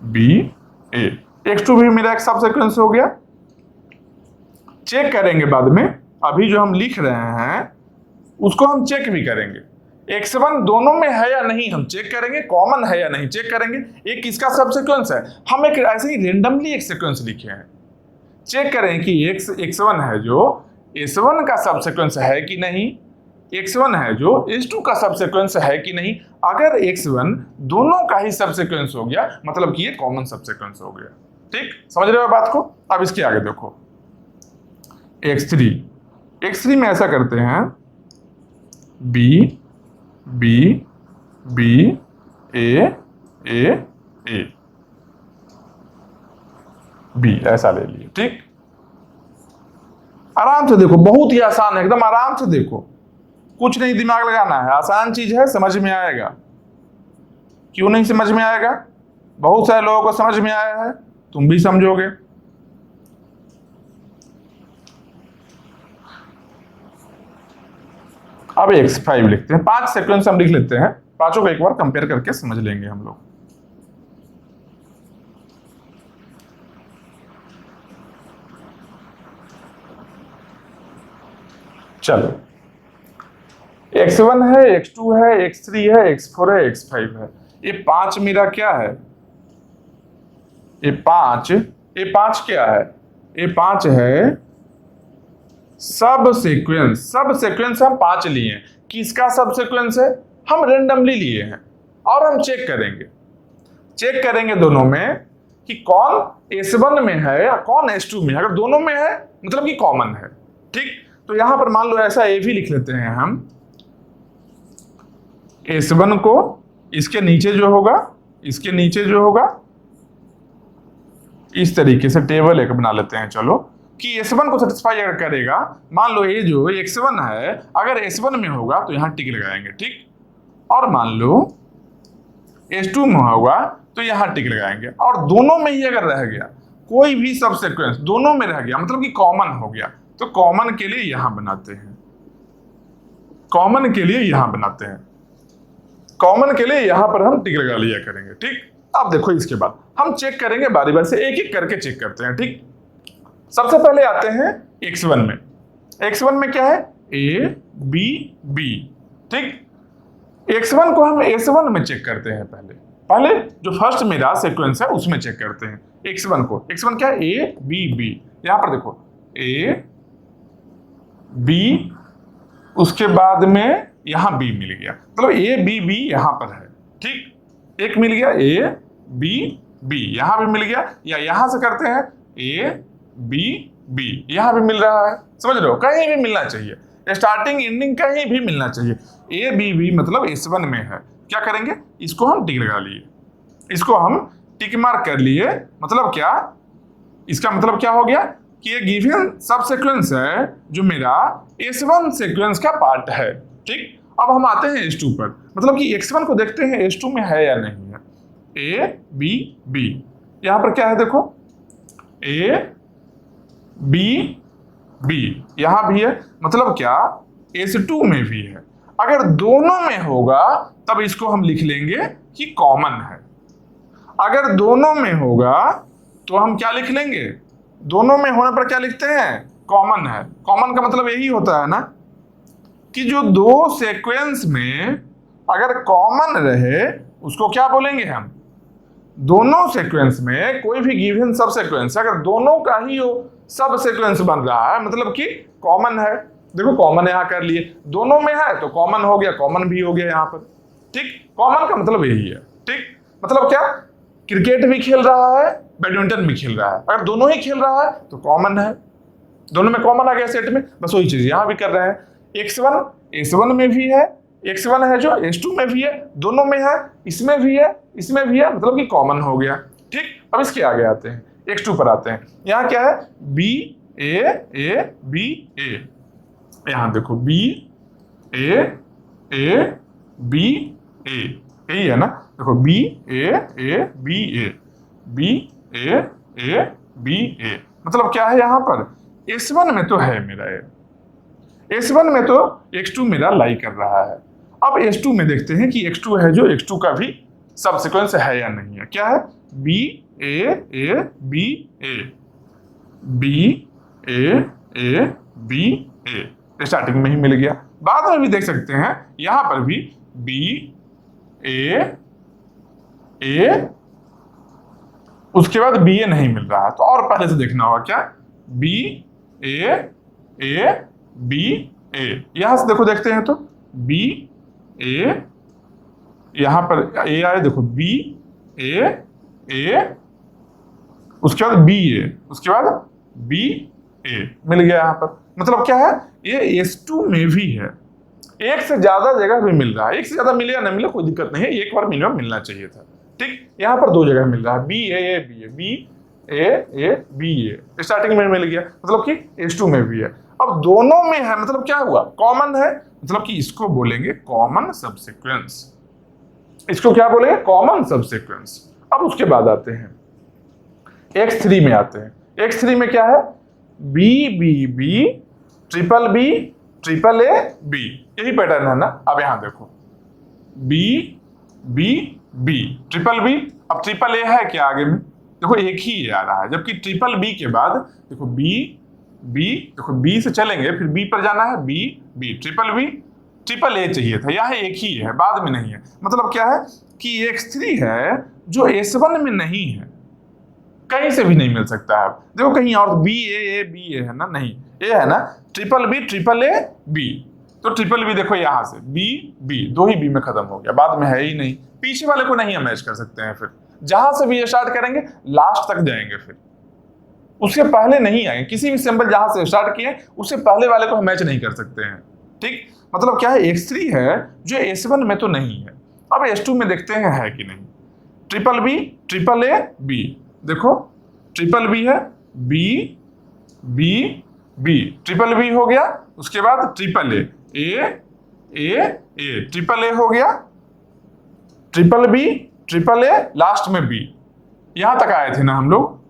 B A, X2 भी मेरा एक सब सीक्वेंस हो गया। चेक करेंगे बाद में, अभी जो हम लिख रहे हैं उसको हम चेक भी करेंगे। X1 दोनों में है या नहीं हम चेक करेंगे, कॉमन है या नहीं चेक करेंगे। एक किसका सब सीक्वेंस है, हम एक ऐसे ही रेंडमली एक सीक्वेंस लिखे हैं, चेक करें कि X1 है जो S1 का सब सीक्वेंस है कि नहीं, X1 है जो S2 का सब सीक्वेंस है कि नहीं। अगर X1 दोनों का ही सब सीक्वेंस हो गया, मतलब कि ये कॉमन सब सीक्वेंस हो गया। ठीक, समझ रहे हो बात को। अब इसके आगे देखो X3 में ऐसा करते हैं B B B A B, ऐसा ले लिए। ठीक, आराम से देखो, बहुत ही आसान है, एकदम आराम से देखो, कुछ नहीं दिमाग लगाना है, आसान चीज है, समझ में आएगा। क्यों नहीं समझ में आएगा, बहुत सारे लोगों को समझ में आया है, तुम भी समझोगे। अब X5 लिखते हैं, 5 सीक्वेंस हम लिख लेते हैं, पांचों को एक बार कंपेयर करके समझ लेंगे हम लोग। चलो, X1 है, X2 है, X3 है, X4 है, X5 है। ये 5 मेरा क्या है, ये पांच क्या है, ये 5 है सब सीक्वेंस हम 5 लिए हैं। किसका सब सीक्वेंस है, हम रेंडमली लिए हैं और हम चेक करेंगे दोनों में कि कौन S1 में है या कौन S2 में है। अगर दोनों में है मतलब कि कॉमन है। ठीक, तो यहां पर मान लो ऐसा A भी लिख लेते हैं हम, S1 को इसके नीचे जो होगा इस तरीके से टेबल एक बना लेते हैं। चलो कि S1 को सेटिस्फाई अगर करेगा, मान लो ये जो X1 है अगर S1 में होगा तो यहां टिक लगाएंगे। ठीक, और मान लो S2 में होगा तो यहां टिक लगाएंगे। और दोनों में ही अगर रह गया, कोई भी सब सीक्वेंस दोनों में रह गया मतलब कि कॉमन हो गया, तो कॉमन के लिए यहां बनाते हैं, कॉमन के लिए यहां पर हम टिक लगा लिया करेंगे। ठीक, अब देखो इसके बाद हम चेक करेंगे, बारी बारी से एक एक करके चेक करते हैं। ठीक, सबसे पहले आते हैं X1 में। X1 में क्या है, A B B। ठीक, X1 को हम S1 में चेक करते हैं। पहले जो फर्स्ट मेरा सीक्वेंस है उसमें चेक करते हैं X1 को। X1 क्या है, A B B। यहां पर देखो A B, उसके बाद में यहां B मिल गया, मतलब A B B यहां पर है। ठीक, एक मिल गया A B B, यहां भी मिल गया, या यहां से करते हैं A B B, यहां भी मिल रहा है। समझ रहे हो, कहीं भी मिलना चाहिए, स्टार्टिंग एंडिंग कहीं भी मिलना चाहिए। A B B मतलब S1 में है। क्या करेंगे, इसको हम टिक लगा लिए, इसको हम टिक मार्क कर लिए। मतलब क्या, इसका मतलब क्या हो गया कि ये गिवन सब सीक्वेंस है जो मेरा S1 सीक्वेंस का पार्ट है। ठीक, अब हम आते हैं S2 पर, मतलब कि X1 को देखते हैं S2 में है या नहीं है। A B B, यहां पर क्या है देखो A B B, यहां भी है, मतलब क्या S2 में भी है। अगर दोनों में होगा तब इसको हम लिख लेंगे कि कॉमन है। अगर दोनों में होगा तो हम क्या लिख लेंगे, दोनों में होने पर क्या लिखते हैं, कॉमन है। कॉमन का मतलब यही होता है ना कि जो दो सीक्वेंस में अगर कॉमन रहे उसको क्या बोलेंगे हम, दोनों सीक्वेंस में कोई भी गिवन सब सीक्वेंस अगर दोनों का ही सब सीक्वेंस बन रहा है मतलब कि कॉमन है। देखो कॉमन यहां कर लिए, दोनों में है तो कॉमन हो गया, कॉमन भी हो गया यहां पर। ठीक, कॉमन का मतलब यही है। ठीक, मतलब क्या, क्रिकेट भी खेल रहा है, बैडमिंटन भी खेल रहा है, अगर दोनों ही खेल रहा है तो कॉमन है, दोनों में कॉमन आ गया सेट में। बस वही चीज यहां भी कर रहे हैं। x1 s1 में भी है, x1 है जो s2 में भी है, दोनों में है, इसमें भी है, इसमें भी है, मतलब कि कॉमन हो गया। ठीक, अब इसके आगे आते हैं, x2 पर आते हैं। यहाँ क्या है, b a b a, यहां देखो b a b a, यही है ना, देखो b a b a b a b a, मतलब क्या है यहाँ पर, s1 में तो है मेरा s1 में तो x2 मेरा लाई कर रहा है। अब s2 में देखते हैं कि x2 है जो x2 का भी सब सीक्वेंस है या नहीं है। क्या है, b a b a b a b a, starting में ही मिल गया। बाद में भी देख सकते हैं यहां पर भी b a उसके बाद बी ए नहीं मिल रहा है, तो और पहले से देखना होगा। क्या, बी ए बी ए, यहां से देखो देखते हैं तो बी ए, यहां पर ए आए, देखो बी ए उसके बाद बी ए, उसके बाद बी ए मिल गया यहां पर। मतलब क्या है, ये S2 में भी है, एक से ज्यादा जगह भी मिल रहा है। एक से ज्यादा मिले या ना मिले कोई दिक्कत नहीं है, एक बार मिनिमम मिलना चाहिए था। ठीक, यहाँ पर दो जगह मिल रहा है, B A B A, starting में मिल गया, मतलब कि S2 में भी है। अब दोनों में है, मतलब क्या हुआ, कॉमन है, मतलब कि इसको बोलेंगे कॉमन सबसीक्वेंस। इसको क्या बोलेंगे, कॉमन सबसीक्वेंस। अब उसके बाद आते हैं X3 में आते हैं। X3 में क्या है, B B B triple A B, यही पैटर्न है ना। अब यहां देखो B B B triple B, अब ट्रिपल ए है क्या आगे में, देखो एक ही आ रहा है, जबकि ट्रिपल बी के बाद देखो बी देखो बी से चलेंगे फिर बी पर जाना है, बी ट्रिपल ए चाहिए था, यहाँ एक ही है, बाद में नहीं है। मतलब क्या है कि X3 है जो S1 में नहीं है, कहीं से भी नहीं मिल सकता है। देखो कहीं और बी ए है ना, नहीं ए है ना, ट्रिपल ए बी, तो ट्रिपल बी देखो यहां से बी दो ही बी में खत्म हो गया, बाद में है ही नहीं, पीछे वाले को नहीं हम मैच कर सकते हैं। फिर जहां से भी स्टार्ट करेंगे लास्ट तक जाएंगे, फिर उसके पहले नहीं आएंगे। किसी भी सिंबल जहां से स्टार्ट किए उससे पहले वाले को हम मैच नहीं कर सकते हैं। ठीक, मतलब क्या है, X3 है जो S1 में तो नहीं है। अब S2 में देखते हैं है कि नहीं, ट्रिपल ए बी, देखो ट्रिपल बी है, बी ट्रिपल बी हो गया, उसके बाद ट्रिपल ए ट्रिपल ए हो गया, ट्रिपल ए लास्ट में बी, यहां तक आए थे ना हम लोग।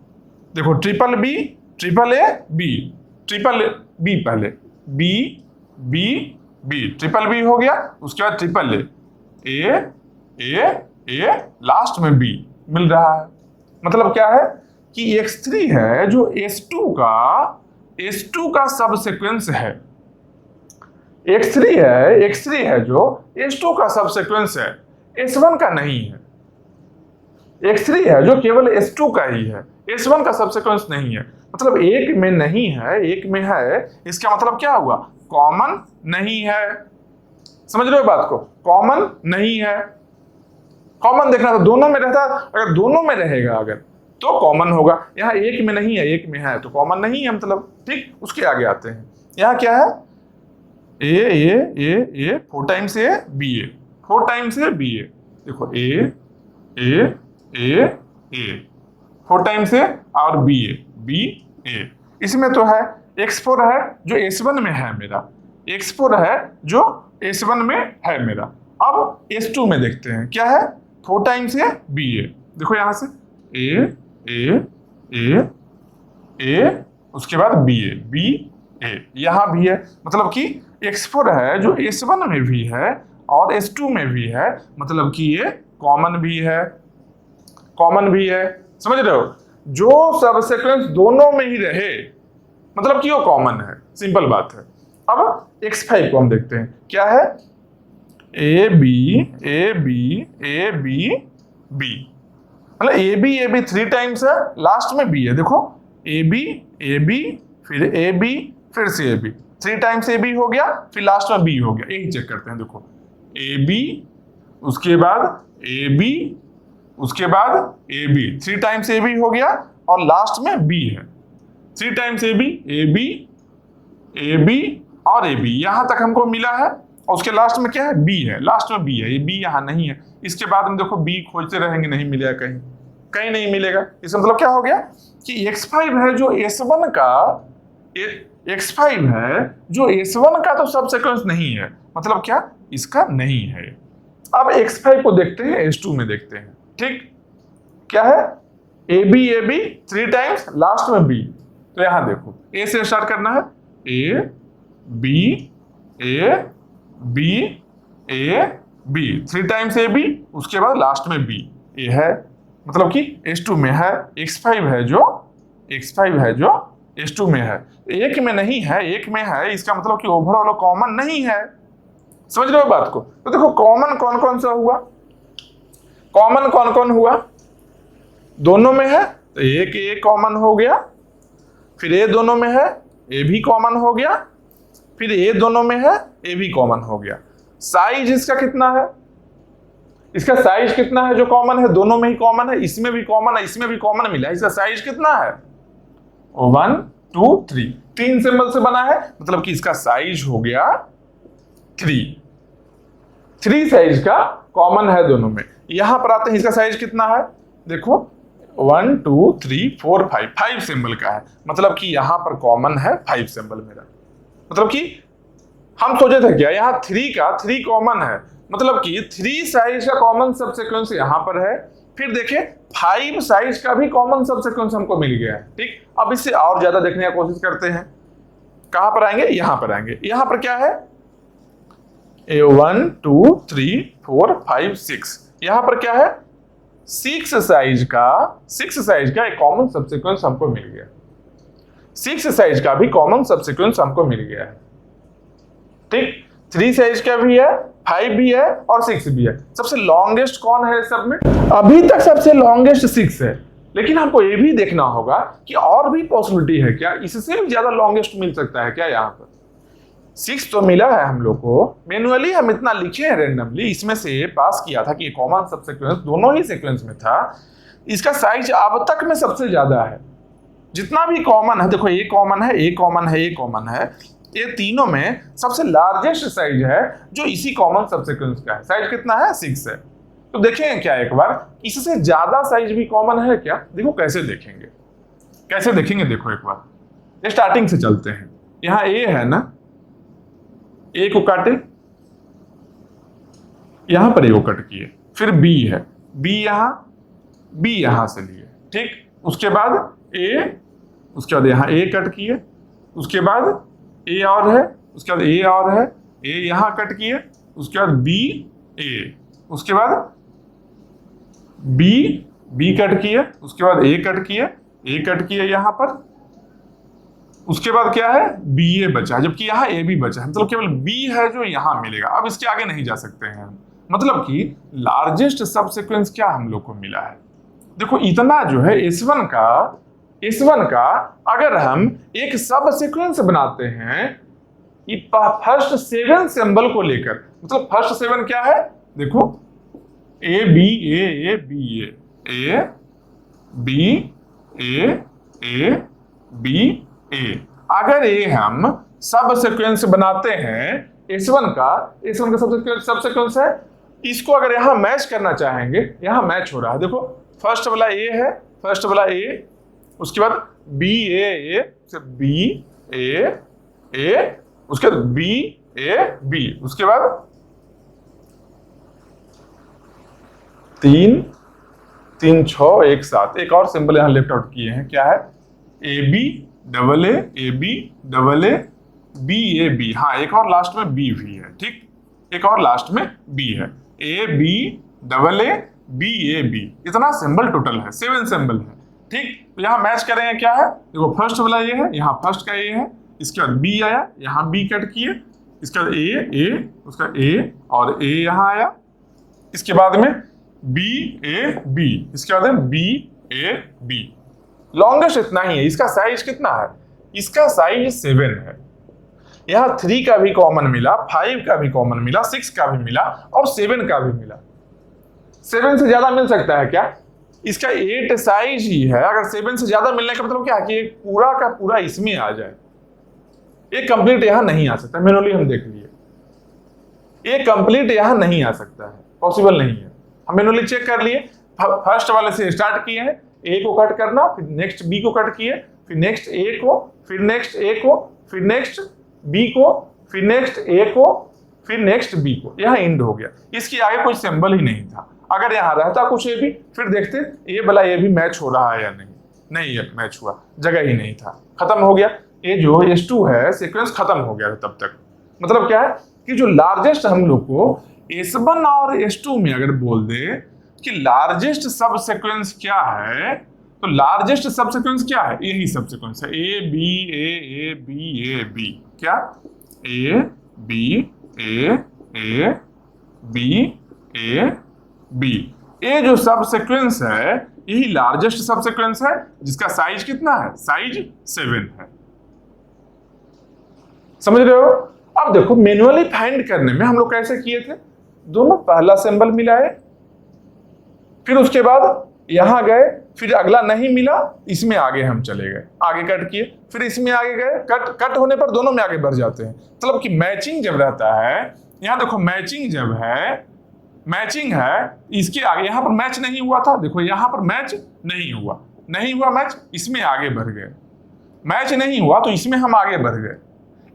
देखो ट्रिपल ए बी पहले बी ट्रिपल बी हो गया, उसके बाद ट्रिपल ए लास्ट में बी मिल रहा है। मतलब क्या है कि X3 है जो S2 का सब सीक्वेंस है। X3 है जो S2 का सब सीक्वेंस है, S1 का नहीं है। X3 है जो केवल S2 का ही है, S1 का सब सीक्वेंस नहीं है। मतलब एक में नहीं है, एक में है, इसका मतलब क्या हुआ, कॉमन नहीं है। समझ रहे हो बात को, कॉमन नहीं है। कॉमन देखना तो दोनों में रहता, अगर दोनों में रहेगा अगर तो कॉमन होगा। यहाँ एक में नहीं है, एक में है तो कॉमन नहीं है, मतलब। ठीक, उसके आगे आते हैं। यहाँ क्या है, A 4 times A B A, 4 times A B A, देखो ए 4 टाइम्स ए और बी ए, इसमें तो है। X4 है जो S1 में है मेरा, X4 है जो S1 में है मेरा। अब S2 में देखते हैं क्या है, 4 टाइम्स ए बी ए, देखो यहां से ए उसके बाद बी ए, यहां भी है। मतलब कि X4 है जो S1 में भी है और S2 में भी है, मतलब कि ये कॉमन भी है। समझ रहे हो, जो सब सीक्वेंस दोनों में ही रहे मतलब कि वो कॉमन है, सिंपल बात है। अब X5 को हम देखते हैं क्या है, ए बी मतलब ए बी 3 टाइम्स है, लास्ट में बी है। देखो ए बी फिर से A B, 3 times A B हो गया, फिर लास्ट में बी हो गया। यही चेक करते हैं, देखो ए बी उसके बाद ए बी उसके बाद A B, 3 times A B हो गया और लास्ट में बी है, 3 times A B, A B और ए बी, यहां तक हमको मिला है और उसके लास्ट में क्या है, बी है, लास्ट में बी है, ये बी यहां नहीं है। इसके बाद हम देखो बी खोजते रहेंगे, नहीं मिलेगा, कहीं कहीं नहीं मिलेगा। इसका मतलब क्या हो गया कि x5 है जो S1 का, x5 है जो S1 का तो सब सीक्वेंस नहीं है, मतलब क्या, इसका नहीं है। अब x5 को देखते हैं, S2 में देखते हैं, ठीक, क्या है, ए बी 3 टाइम्स, लास्ट में बी, तो यहां देखो ए से स्टार्ट करना है, A B 3 times A B, उसके बाद लास्ट में बी, ए है, मतलब कि S2 में है, x5 है जो S2 में है, एक में नहीं है, एक में है, इसका मतलब कि ओवरऑल कॉमन नहीं है। समझ रहे हो बात को? तो देखो कॉमन कौन कौन सा हुआ, कॉमन कौन कौन हुआ, दोनों में है तो एक ए कॉमन हो गया, फिर ए दोनों में है, ए भी कॉमन हो गया, फिर ए दोनों में है, ए भी कॉमन हो गया। साइज इसका कितना है, इसका साइज कितना है जो कॉमन है, दोनों में ही कॉमन है, इसमें भी कॉमन है, इसमें भी कॉमन मिला है, इसका साइज कितना है, 1 2 3, 3 सिंबल से बना है, मतलब कि इसका साइज हो गया 3 साइज का कॉमन है दोनों में। यहां पर आते हैं, इसका साइज कितना है, देखो 1 2 3 4 5 सिंबल का है, मतलब कि यहां पर कॉमन है 5 सिंबल मेरा, मतलब कि हम सोचे थे क्या, यहां 3 का 3 कॉमन है, मतलब कि 3 साइज का कॉमन सब सीक्वेंस यहां पर है। फिर देखें 5 साइज का भी कॉमन सब सीक्वेंस हमको मिल गया है, ठीक। अब इससे और ज्यादा देखने की कोशिश करते हैं, कहां पर आएंगे, यहां पर आएंगे, यहां पर क्या है, 1 2 3 4 5 6, यहां पर क्या है, 6 साइज का एक कॉमन सब सीक्वेंस हमको मिल गया, 6 साइज का भी कॉमन सब सीक्वेंस हमको मिल गया है, ठीक। 3 साइज का भी है, 5 भी है और 6 भी है। सबसे लॉन्गेस्ट कौन है सब में, अभी तक सबसे लॉन्गेस्ट 6 है, लेकिन हमको ये भी देखना होगा कि और भी पॉसिबिलिटी है क्या, इससे भी ज्यादा लॉन्गेस्ट मिल सकता है क्या। यहाँ पर 6 तो मिला है हम लोग को, मैन्युअली हम इतना लिखे हैं रैंडमली, इसमें से पास किया था कि कॉमन सब सीक्वेंस दोनों ही सीक्वेंस में था, इसका साइज अब तक में सबसे ज्यादा है। जितना भी कॉमन है, देखो ए कॉमन है, ए कॉमन है, ए कॉमन है, ये तीनों में सबसे लार्जेस्ट साइज है जो इसी कॉमन सब सीक्वेंस का है। साइज कितना है, 6 है। तो देखेंगे क्या एक बार, इससे ज्यादा साइज भी कॉमन है क्या, देखो कैसे देखेंगे, कैसे देखेंगे, देखो एक बार स्टार्टिंग से चलते हैं। यहाँ ए है ना, ए को काटे, यहां पर ए को कट किए, फिर बी है, बी यहां से लिए, ठीक। उसके बाद ए, उसके बाद यहां ए कट किए, उसके बाद ए और है, उसके बाद ए और है, ए यहां कट किए, उसके बाद बी ए, उसके बाद बी कट किए, उसके बाद ए कट किए यहां पर, उसके बाद क्या है, बी ए बचा, जबकि यहाँ ए भी बचा है, मतलब केवल बी है जो यहाँ मिलेगा। अब इसके आगे नहीं जा सकते हैं, मतलब कि लार्जेस्ट सब सीक्वेंस क्या हम लोग को मिला है। देखो इतना जो है S1 का अगर हम एक सब सीक्वेंस बनाते हैं फर्स्ट 7 सिंबल को लेकर, मतलब फर्स्ट 7 क्या है, देखो A B A B A B A B A, अगर ये हम सब सीक्वेंस बनाते हैं S1 का सब सीक्वेंस है, इसको अगर यहां मैच करना चाहेंगे, यहां मैच हो रहा है, देखो फर्स्ट वाला ए है, फर्स्ट वाला ए, उसके बाद बी ए बी ए, उसके बाद बी ए बी, उसके बाद 3 3 6 1 7, एक और सिंबल यहां लेफ्ट आउट किए हैं, क्या है, A B double A B double A B A B, हाँ एक और लास्ट में बी भी है, ठीक, एक और लास्ट में बी है, A B double A B A B, इतना सिंबल टोटल है, 7 सिंबल है, ठीक। तो यहाँ मैच करेंगे क्या है, देखो फर्स्ट वाला ये है, यहाँ फर्स्ट का ए है, इसके बाद बी आया, यहाँ बी कट किए, इसके बाद ए उसका ए और ए यहाँ आया, इसके बाद में बी ए बी, इसके बाद में बी ए बी, लॉन्गेस्ट इतना ही है। इसका साइज कितना है, इसका साइज 7 है। यहाँ 3 का भी कॉमन मिला, 5 का भी कॉमन मिला, 6 का भी मिला और 7 का भी मिला। 7 से ज्यादा मिल सकता है क्या? इसका 8 साइज ही है, अगर 7 से ज्यादा मिलने का मतलब क्या है कि एक पूरा का पूरा इसमें आ जाए। एक कंप्लीट यहां नहीं आ सकता, मैनुअली हम देख लिए, एक कंप्लीट यहां नहीं आ सकता है, पॉसिबल नहीं है। हम मैनुअली चेक कर लिए, फर्स्ट वाले से स्टार्ट किए हैं, ए को कट करना, फिर नेक्स्ट बी को कट किए, फिर नेक्स्ट ए को, फिर नेक्स्ट ए को, फिर नेक्स्ट बी को, फिर नेक्स्ट ए को, फिर नेक्स्ट बी को, यहां एंड हो गया। इसके आगे कोई सिंबल ही नहीं था। अगर यहां रहता कुछ ए भी, फिर देखते ये वाला ए भी मैच हो रहा है या नहीं, नहीं मैच हुआ, जगह ही नहीं था, खत्म हो गया। ये जो S2 है सीक्वेंस खत्म हो गया तब तक। मतलब क्या है कि जो लार्जेस्ट हम लोग को S1 और S2 में अगर बोल दे कि लार्जेस्ट सब सीक्वेंस क्या है, तो लार्जेस्ट सब सीक्वेंस क्या है? यही सब सीक्वेंस है, A B A B A B. क्या? A B A B A B. ये जो सब सीक्वेंस है यही लार्जेस्ट सब सीक्वेंस है, जिसका साइज कितना है? साइज 7 है। समझ रहे हो? अब देखो मैन्युअली फाइंड करने में हम लोग कैसे किए थे, दोनों पहला सिंबल मिलाए, फिर उसके बाद यहां गए, फिर अगला नहीं मिला, इसमें आगे हम चले गए, आगे कट किए, फिर इसमें आगे गए, कट होने पर दोनों में आगे बढ़ जाते हैं। मतलब कि मैचिंग जब रहता है, यहां देखो मैचिंग जब है, मैचिंग है, इसके आगे यहां पर मैच नहीं हुआ था, देखो यहां पर मैच नहीं हुआ, नहीं हुआ मैच, इसमें आगे बढ़ गए, मैच नहीं हुआ तो इसमें हम आगे बढ़ गए।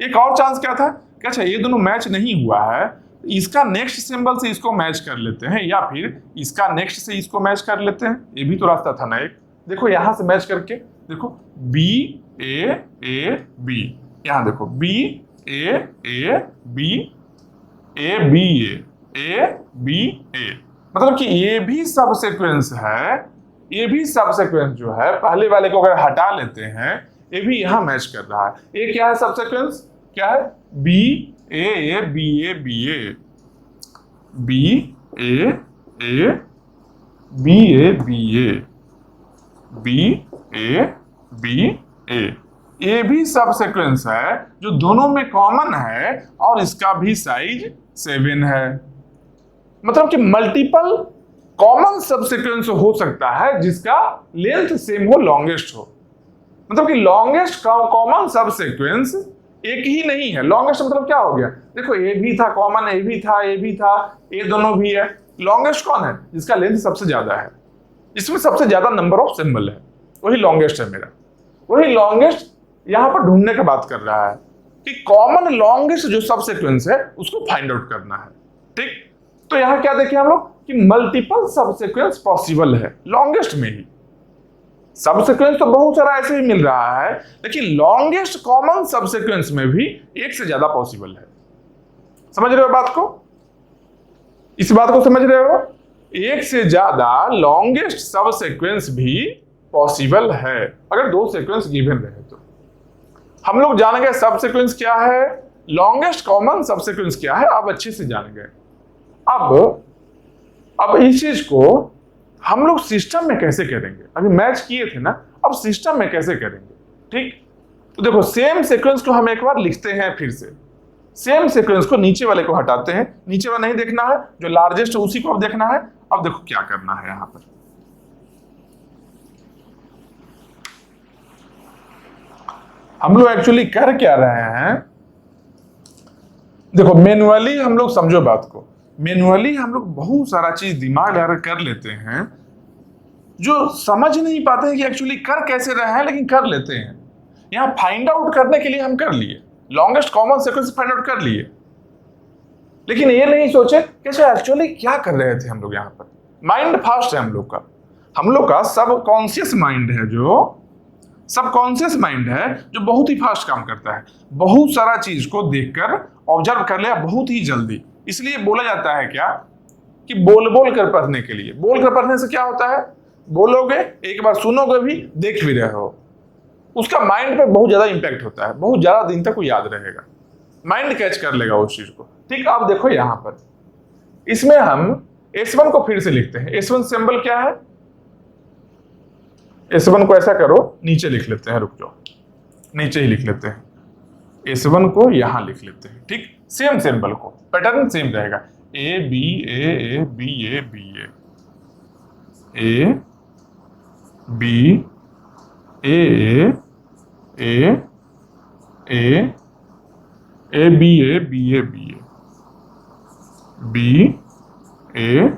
एक और चांस क्या था कि अच्छा ये दोनों मैच नहीं हुआ है, इसका नेक्स्ट सिंबल से इसको मैच कर लेते हैं, या फिर इसका नेक्स्ट से इसको मैच कर लेते हैं, ये भी तो रास्ता था ना एक। देखो यहां से मैच करके देखो बी ए बी, यहां देखो B A B A B A B A, मतलब कि ये भी सब सीक्वेंस है, ये भी सब सीक्वेंस जो है पहले वाले को अगर हटा लेते हैं, ये भी यहां मैच कर रहा है। ये क्या है सब सीक्वेंस? क्या है? B A B A B A B A B A B A B A B A, ये भी सब सीक्वेंस है जो दोनों में कॉमन है और इसका भी साइज 7 है। मतलब कि मल्टीपल कॉमन सब सीक्वेंस हो सकता है जिसका लेंथ सेम हो, लॉन्गेस्ट हो। मतलब कि लॉन्गेस्ट कॉमन सब सीक्वेंस एक ही नहीं है। लॉन्गेस्ट मतलब क्या हो गया? देखो ए भी था कॉमन, ए भी था, ए भी था, ए दोनों भी है। लॉन्गेस्ट कौन है? जिसका लेंथ सबसे ज्यादा है, इसमें सबसे ज्यादा नंबर ऑफ सिंबल है, वही लॉन्गेस्ट है मेरा। वही लॉन्गेस्ट यहां पर ढूंढने की बात कर रहा है कि कॉमन लॉन्गेस्ट जो सब सीक्वेंस है उसको फाइंड आउट करना है। ठीक, तो यहां क्या देखें हम लोग कि मल्टीपल सब सीक्वेंस पॉसिबल है लॉन्गेस्ट में ही। सब सीक्वेंस तो बहुत सारा ऐसे ही मिल रहा है, लेकिन लॉन्गेस्ट कॉमन सब सीक्वेंस में भी एक से ज्यादा पॉसिबल है। समझ रहे हो बात को? इस बात को समझ रहे हो? एक से ज्यादा लॉन्गेस्ट सब सीक्वेंस भी पॉसिबल है अगर दो सीक्वेंस गिवन रहे तो। हम लोग जान गए सब सीक्वेंस क्या है, लॉन्गेस्ट कॉमन सब सीक्वेंस क्या है, अब अच्छे से जान गए। अब इस चीज को हम लोग सिस्टम में कैसे करेंगे? अभी मैच किए थे ना, अब सिस्टम में कैसे करेंगे? ठीक, तो देखो सेम सीक्वेंस को हम एक बार लिखते हैं, फिर से सेम सीक्वेंस को नीचे वाले को हटाते हैं, नीचे वाला नहीं देखना है, जो लार्जेस्ट है उसी को अब देखना है। अब देखो क्या करना है यहां पर, हम लोग एक्चुअली कर क्या रहे हैं, देखो मैनुअली हम लोग समझो बात को, मैनुअली हम लोग बहुत सारा चीज दिमाग लगा कर लेते हैं जो समझ नहीं पाते हैं कि एक्चुअली कर कैसे रहे हैं, लेकिन कर लेते हैं। यहां फाइंड आउट करने के लिए हम कर लिए, longest common sequence find out कर लिए, लेकिन ये नहीं सोचे कि एक्चुअली क्या कर रहे थे हम लोग। यहां पर माइंड फास्ट है हम लोग का सबकॉन्शियस माइंड है, जो सबकॉन्शियस माइंड है जो बहुत ही फास्ट काम करता है, बहुत सारा चीज को देखकर ऑब्जर्व कर लिया बहुत ही जल्दी। इसलिए बोला जाता है क्या कि बोल कर पढ़ने के लिए। बोल कर पढ़ने से क्या होता है, बोलोगे एक बार, सुनोगे भी, देख भी रहे हो, उसका माइंड पे बहुत ज्यादा इंपैक्ट होता है, बहुत ज्यादा दिन तक वो याद रहेगा, माइंड कैच कर लेगा उस चीज को। ठीक, आप देखो यहां पर इसमें हम S1 को फिर से लिखते हैं। S1 सिंबल क्या है? S1 को ऐसा करो, नीचे लिख लेते हैं, रुक जाओ, नीचे ही लिख लेते हैं। S1 को यहां लिख लेते हैं। ठीक, सेम सिंबल को, पैटर्न सेम रहेगा, A B A A B A B A। A B A A A A B A B A B A B A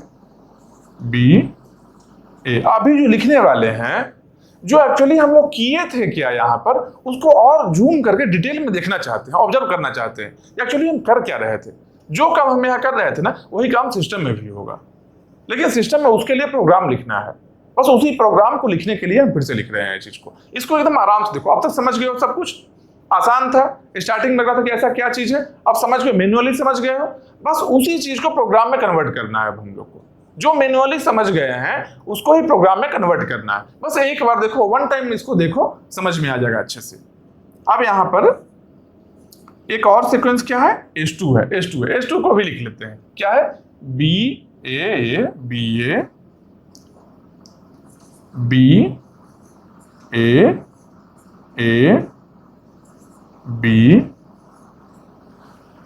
B A. अभी जो लिखने वाले हैं, जो एक्चुअली हम लोग किए थे क्या यहाँ पर, उसको और जूम करके डिटेल में देखना चाहते हैं, ऑब्जर्व करना चाहते हैं एक्चुअली हम कर क्या रहे थे। जो काम हम यहाँ कर रहे थे ना, वही काम सिस्टम में भी होगा, लेकिन सिस्टम में उसके लिए प्रोग्राम लिखना है। बस उसी प्रोग्राम को लिखने के लिए हम फिर से लिख रहे हैं इस चीज को। इसको एकदम आराम से देखो। अब तक समझ गए हो, सब कुछ आसान था। स्टार्टिंग में लगा था कि ऐसा क्या चीज है, अब समझ गए, मैन्युअली समझ गए हो। बस उसी चीज को प्रोग्राम में कन्वर्ट करना है अब हम लोग को। जो मैन्युअली समझ गए हैं उसको ही प्रोग्राम में कन्वर्ट करना है। बस एक बार देखो, वन टाइम इसको देखो, समझ में आ जाएगा अच्छे से। अब यहां पर एक और सीक्वेंस क्या है, S2 है। S2 को भी लिख लेते हैं। क्या है, B A B A B A B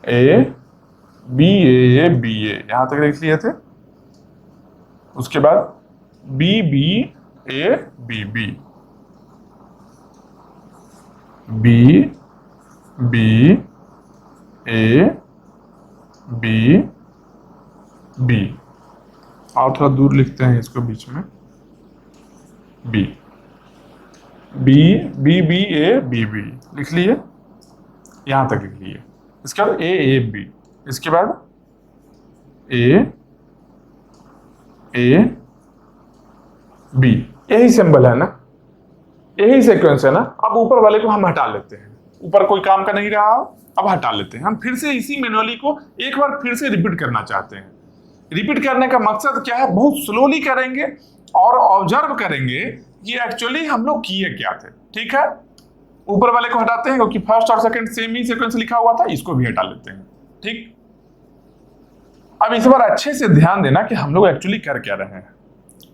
A B A B A, यहां तक लिख लिए थे। उसके बाद B B A B B B B A B B, और थोड़ा दूर लिखते हैं इसको बीच में, B B B B A B B लिख लिए, यहां तक लिख लिए। इसके बाद ए बी, इसके बाद ए बी, यही सिंबल है ना, यही सीक्वेंस है ना। अब ऊपर वाले को हम हटा लेते हैं, ऊपर कोई काम का नहीं रहा, अब हटा लेते हैं। हम फिर से इसी मैन्युअली को एक बार फिर से रिपीट करना चाहते हैं। रिपीट करने का मकसद क्या है, बहुत स्लोली करेंगे और ऑब्जर्व करेंगे कि एक्चुअली हम लोग किए क्या थे। ठीक है, ऊपर वाले को हटाते हैं क्योंकि फर्स्ट और सेकंड सेम ही सीक्वेंस लिखा हुआ था, इसको भी हटा लेते हैं। ठीक, अब इस बार अच्छे से ध्यान देना कि हम लोग एक्चुअली कर क्या रहे हैं।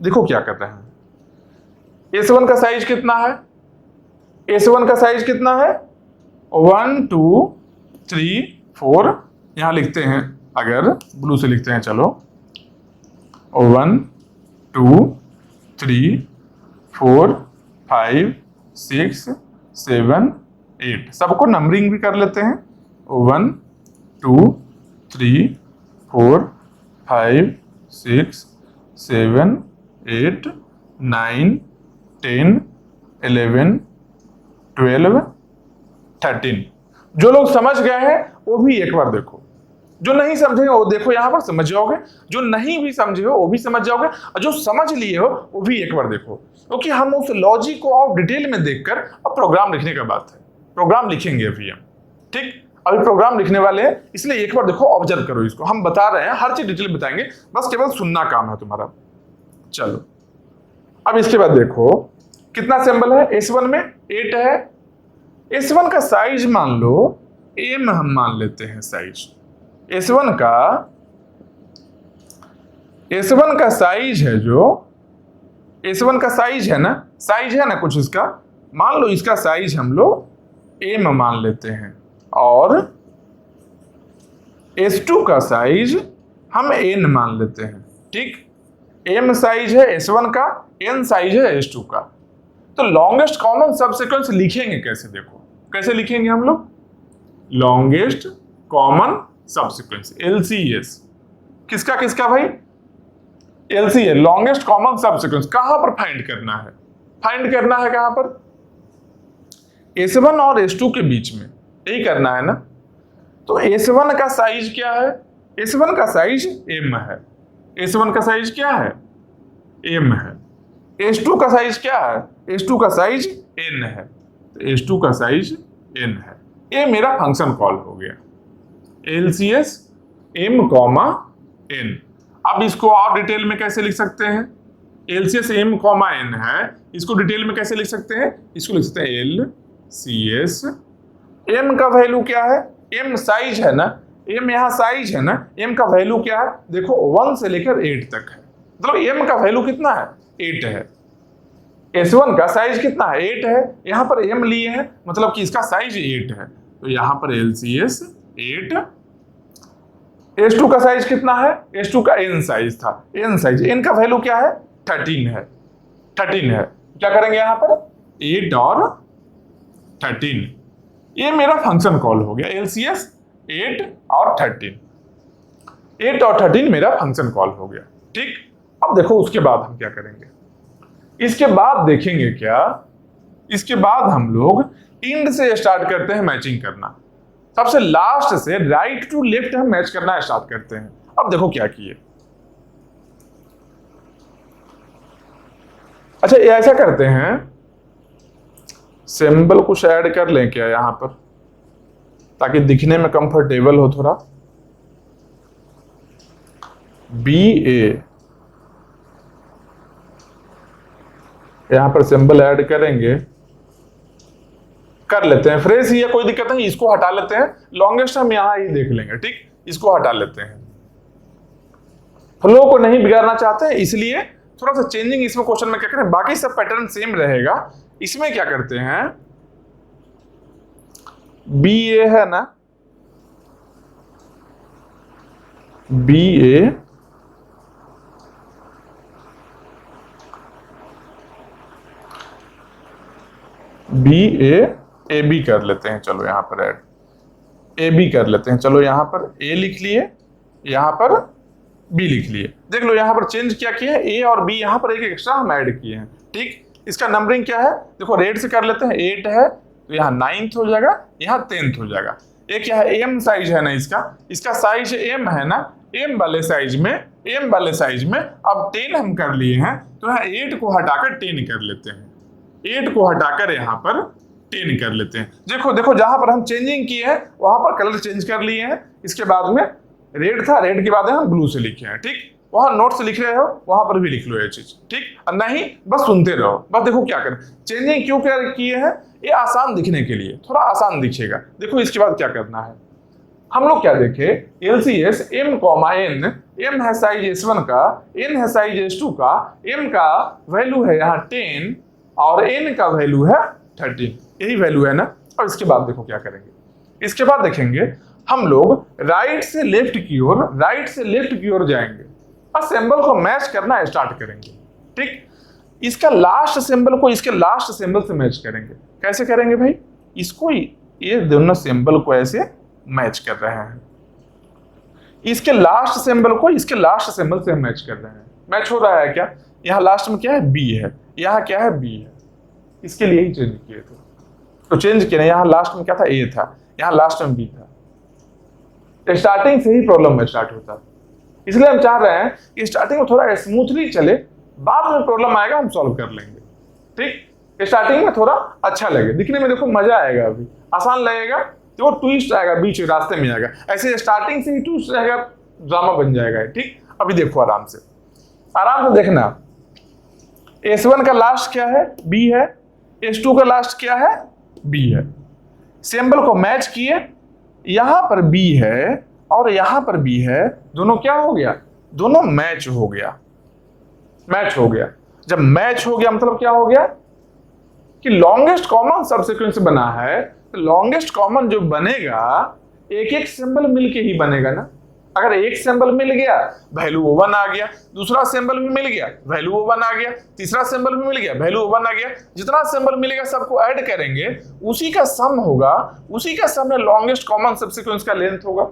देखो क्या कर रहे हैं। S1 का साइज कितना है, S1 का साइज कितना है, 1 2 3 4, यहां लिखते हैं, अगर ब्लू से लिखते हैं, चलो 1 2 3 4 5 6 7 8, सबको नंबरिंग भी कर लेते हैं। 1 2 3 4 5 6 7 8 9 10 11 12 13। जो लोग समझ गए हैं वो भी एक बार देखो, जो नहीं समझे वो देखो, यहां पर समझ जाओगे। जो नहीं भी समझे हो वो भी समझ जाओगे, और जो समझ लिए हो वो भी एक बार देखो, क्योंकि हम उस लॉजिक को और डिटेल में देखकर अब प्रोग्राम लिखने का बात है। प्रोग्राम लिखेंगे अभी हम। ठीक, अभी प्रोग्राम लिखने वाले हैं, इसलिए एक बार देखो, ऑब्जर्व करो इसको। हम बता रहे हैं, हर चीज डिटेल बताएंगे, बस केवल सुनना काम है तुम्हारा। चलो, अब इसके बाद देखो कितना सिंबल है। S1 में 8 है। S1 का साइज मान लो m हम मान लेते हैं साइज। S1 का साइज है, जो S1 का साइज है ना, साइज है ना कुछ इसका, मान लो इसका साइज हम लोग m मान लेते हैं, और S2 का साइज हम n मान लेते हैं। ठीक, m साइज है S1 का, n साइज है S2 का। तो लॉन्गेस्ट कॉमन सब सीक्वेंस लिखेंगे कैसे, देखो कैसे लिखेंगे हम लोग। Longest common sub sequence, LCS, किसका किसका भाई, LCS, longest common sub sequence. कहां पर फाइंड करना है, फाइंड करना है कहां पर, S1 और S2 के बीच में, यही करना है ना। तो S1 का साइज क्या है, S1 का साइज m है। S1 का साइज क्या है, m है। S2 का साइज क्या है, S2 का साइज n है। तो S2 का साइज n है। ये मेरा फंक्शन कॉल हो गया, LCS m, n। अब इसको और डिटेल में कैसे लिख सकते हैं, LCS m, n है, इसको डिटेल में कैसे लिख सकते हैं, इसको लिख सकते हैं LCS m का वैल्यू क्या है, m साइज है ना, m यहाँ साइज है ना, m का वैल्यू क्या है, देखो 1 से लेकर 8 तक है, मतलब m का वैल्यू कितना है, 8 है। S1 का साइज कितना है, 8 है, यहाँ पर m लिए हैं, मतलब कि इसका साइज 8 है, तो यहाँ पर LCS 8। S2 का साइज कितना है, S2 का n साइज था, n साइज, n का वैल्यू क्या है, 13 है, 13 है। क्या करेंगे यहां पर 8 और 13, ये मेरा फंक्शन कॉल हो गया। LCS 8 और 13, 8 और 13 मेरा फंक्शन कॉल हो गया। ठीक, अब देखो उसके बाद हम क्या करेंगे। इसके बाद देखेंगे क्या, इसके बाद हम लोग इंड से स्टार्ट करते हैं मैचिंग करना। सबसे लास्ट से राइट टू लेफ्ट हम मैच करना स्टार्ट करते हैं। अब देखो क्या किए। अच्छा, ये ऐसा करते हैं, सिंबल कुछ ऐड कर लें क्या यहां पर, ताकि दिखने में कंफर्टेबल हो थोड़ा। BA यहां पर सिंबल ऐड करेंगे, कर लेते हैं फ्रेश ही है, कोई दिक्कत नहीं। इसको हटा लेते हैं, लॉन्गेस्ट हम यहां ही देख लेंगे। ठीक, इसको हटा लेते हैं, फ्लो को नहीं बिगाड़ना चाहते हैं, इसलिए थोड़ा सा चेंजिंग इसमें क्वेश्चन में क्या करें। बाकी सब पैटर्न सेम रहेगा, इसमें क्या करते हैं, BA है ना, BA AB कर लेते हैं। चलो यहां पर ऐड AB कर लेते हैं। चलो यहां पर A लिख लिए, यहां पर B लिख लिए। देख लो यहां पर चेंज क्या किया है, A और B यहां पर एक एक्स्ट्रा हम ऐड किए हैं। ठीक, इसका नंबरिंग क्या है, देखो रेड से कर लेते हैं। 8 है तो यहाँ 9th हो जाएगा, यहाँ 10th हो जाएगा। एक क्या है, M साइज है ना इसका साइज M है ना, M वाले साइज में अब 10 हम कर लिए हैं, तो यहाँ 8 को हटाकर 10 कर लेते हैं। 8 को हटाकर यहाँ पर 10 कर लेते हैं। देखो देखो, जहां पर हम चेंजिंग किए हैं वहां पर कलर चेंज कर लिए हैं। इसके बाद में रेड था, रेड के बाद हम ब्लू से लिखे हैं। ठीक, वहां नोट से लिख रहे हो वहां पर भी लिख लो ये चीज। ठीक, और नहीं बस सुनते रहो। बस देखो क्या करें, चेंजिंग क्यों क्या किए हैं, ये आसान दिखने के लिए, थोड़ा आसान दिखेगा। देखो इसके बाद क्या करना है, हम लोग क्या देखे, LCS M, N, M है साइज S1 का, N है साइज S2 का, M का वैल्यू है यहाँ 10 और N का वैल्यू है 13, यही वैल्यू है ना। और इसके बाद देखो क्या करेंगे, इसके बाद देखेंगे हम लोग राइट से लेफ्ट की ओर जाएंगे और सिंबल को मैच करना स्टार्ट करेंगे। ठीक, इसका लास्ट सिंबल को इसके लास्ट सिंबल से मैच करेंगे। कैसे करेंगे भाई, इसको ये दोनों सिंबल को ऐसे मैच कर रहे हैं, इसके लास्ट सिंबल को इसके लास्ट सिंबल से मैच कर रहे हैं। मैच हो रहा है क्या, यहाँ लास्ट में क्या है, B है, यहाँ क्या है, B है, इसके लिए ही चेंज किए थे। तो चेंज किए, यहाँ लास्ट में क्या था, A था, यहाँ लास्ट में B था। स्टार्टिंग से ही प्रॉब्लम में स्टार्ट होता है, इसलिए हम चाह रहे हैं कि स्टार्टिंग में थोड़ा स्मूथली चले, बाद में प्रॉब्लम आएगा हम सॉल्व कर लेंगे। ठीक, स्टार्टिंग में थोड़ा अच्छा लगे, दिखने में देखो मजा आएगा, अभी आसान लगेगा, तो ट्विस्ट आएगा बीच रास्ते में आएगा। ऐसे स्टार्टिंग से ही ट्विस्ट रहेगा, ड्रामा बन जाएगा। ठीक, अभी देखो आराम से देखना, S1 का लास्ट क्या है, B है, S2 का लास्ट क्या है, B है। सिंबल को मैच किए, यहां पर B है और यहां पर B है, दोनों क्या हो गया, दोनों मैच हो गया। जब मैच हो गया मतलब क्या हो गया कि लॉन्गेस्ट कॉमन सबसीक्वेंस बना है। तो लॉन्गेस्ट कॉमन जो बनेगा, एक एक सिंबल मिलके ही बनेगा ना। अगर एक सिंबल मिल गया वैल्यू 1 आ गया, दूसरा सिंबल भी मिल गया वैल्यू 1 आ गया, तीसरा सिंबल भी मिल गया वैल्यू 1 आ गया। जितना सिंबल मिलेगा सबको ऐड करेंगे, उसी का सम होगा, उसी का सम में लॉन्गेस्ट कॉमन सबसीक्वेंस का लेंथ होगा।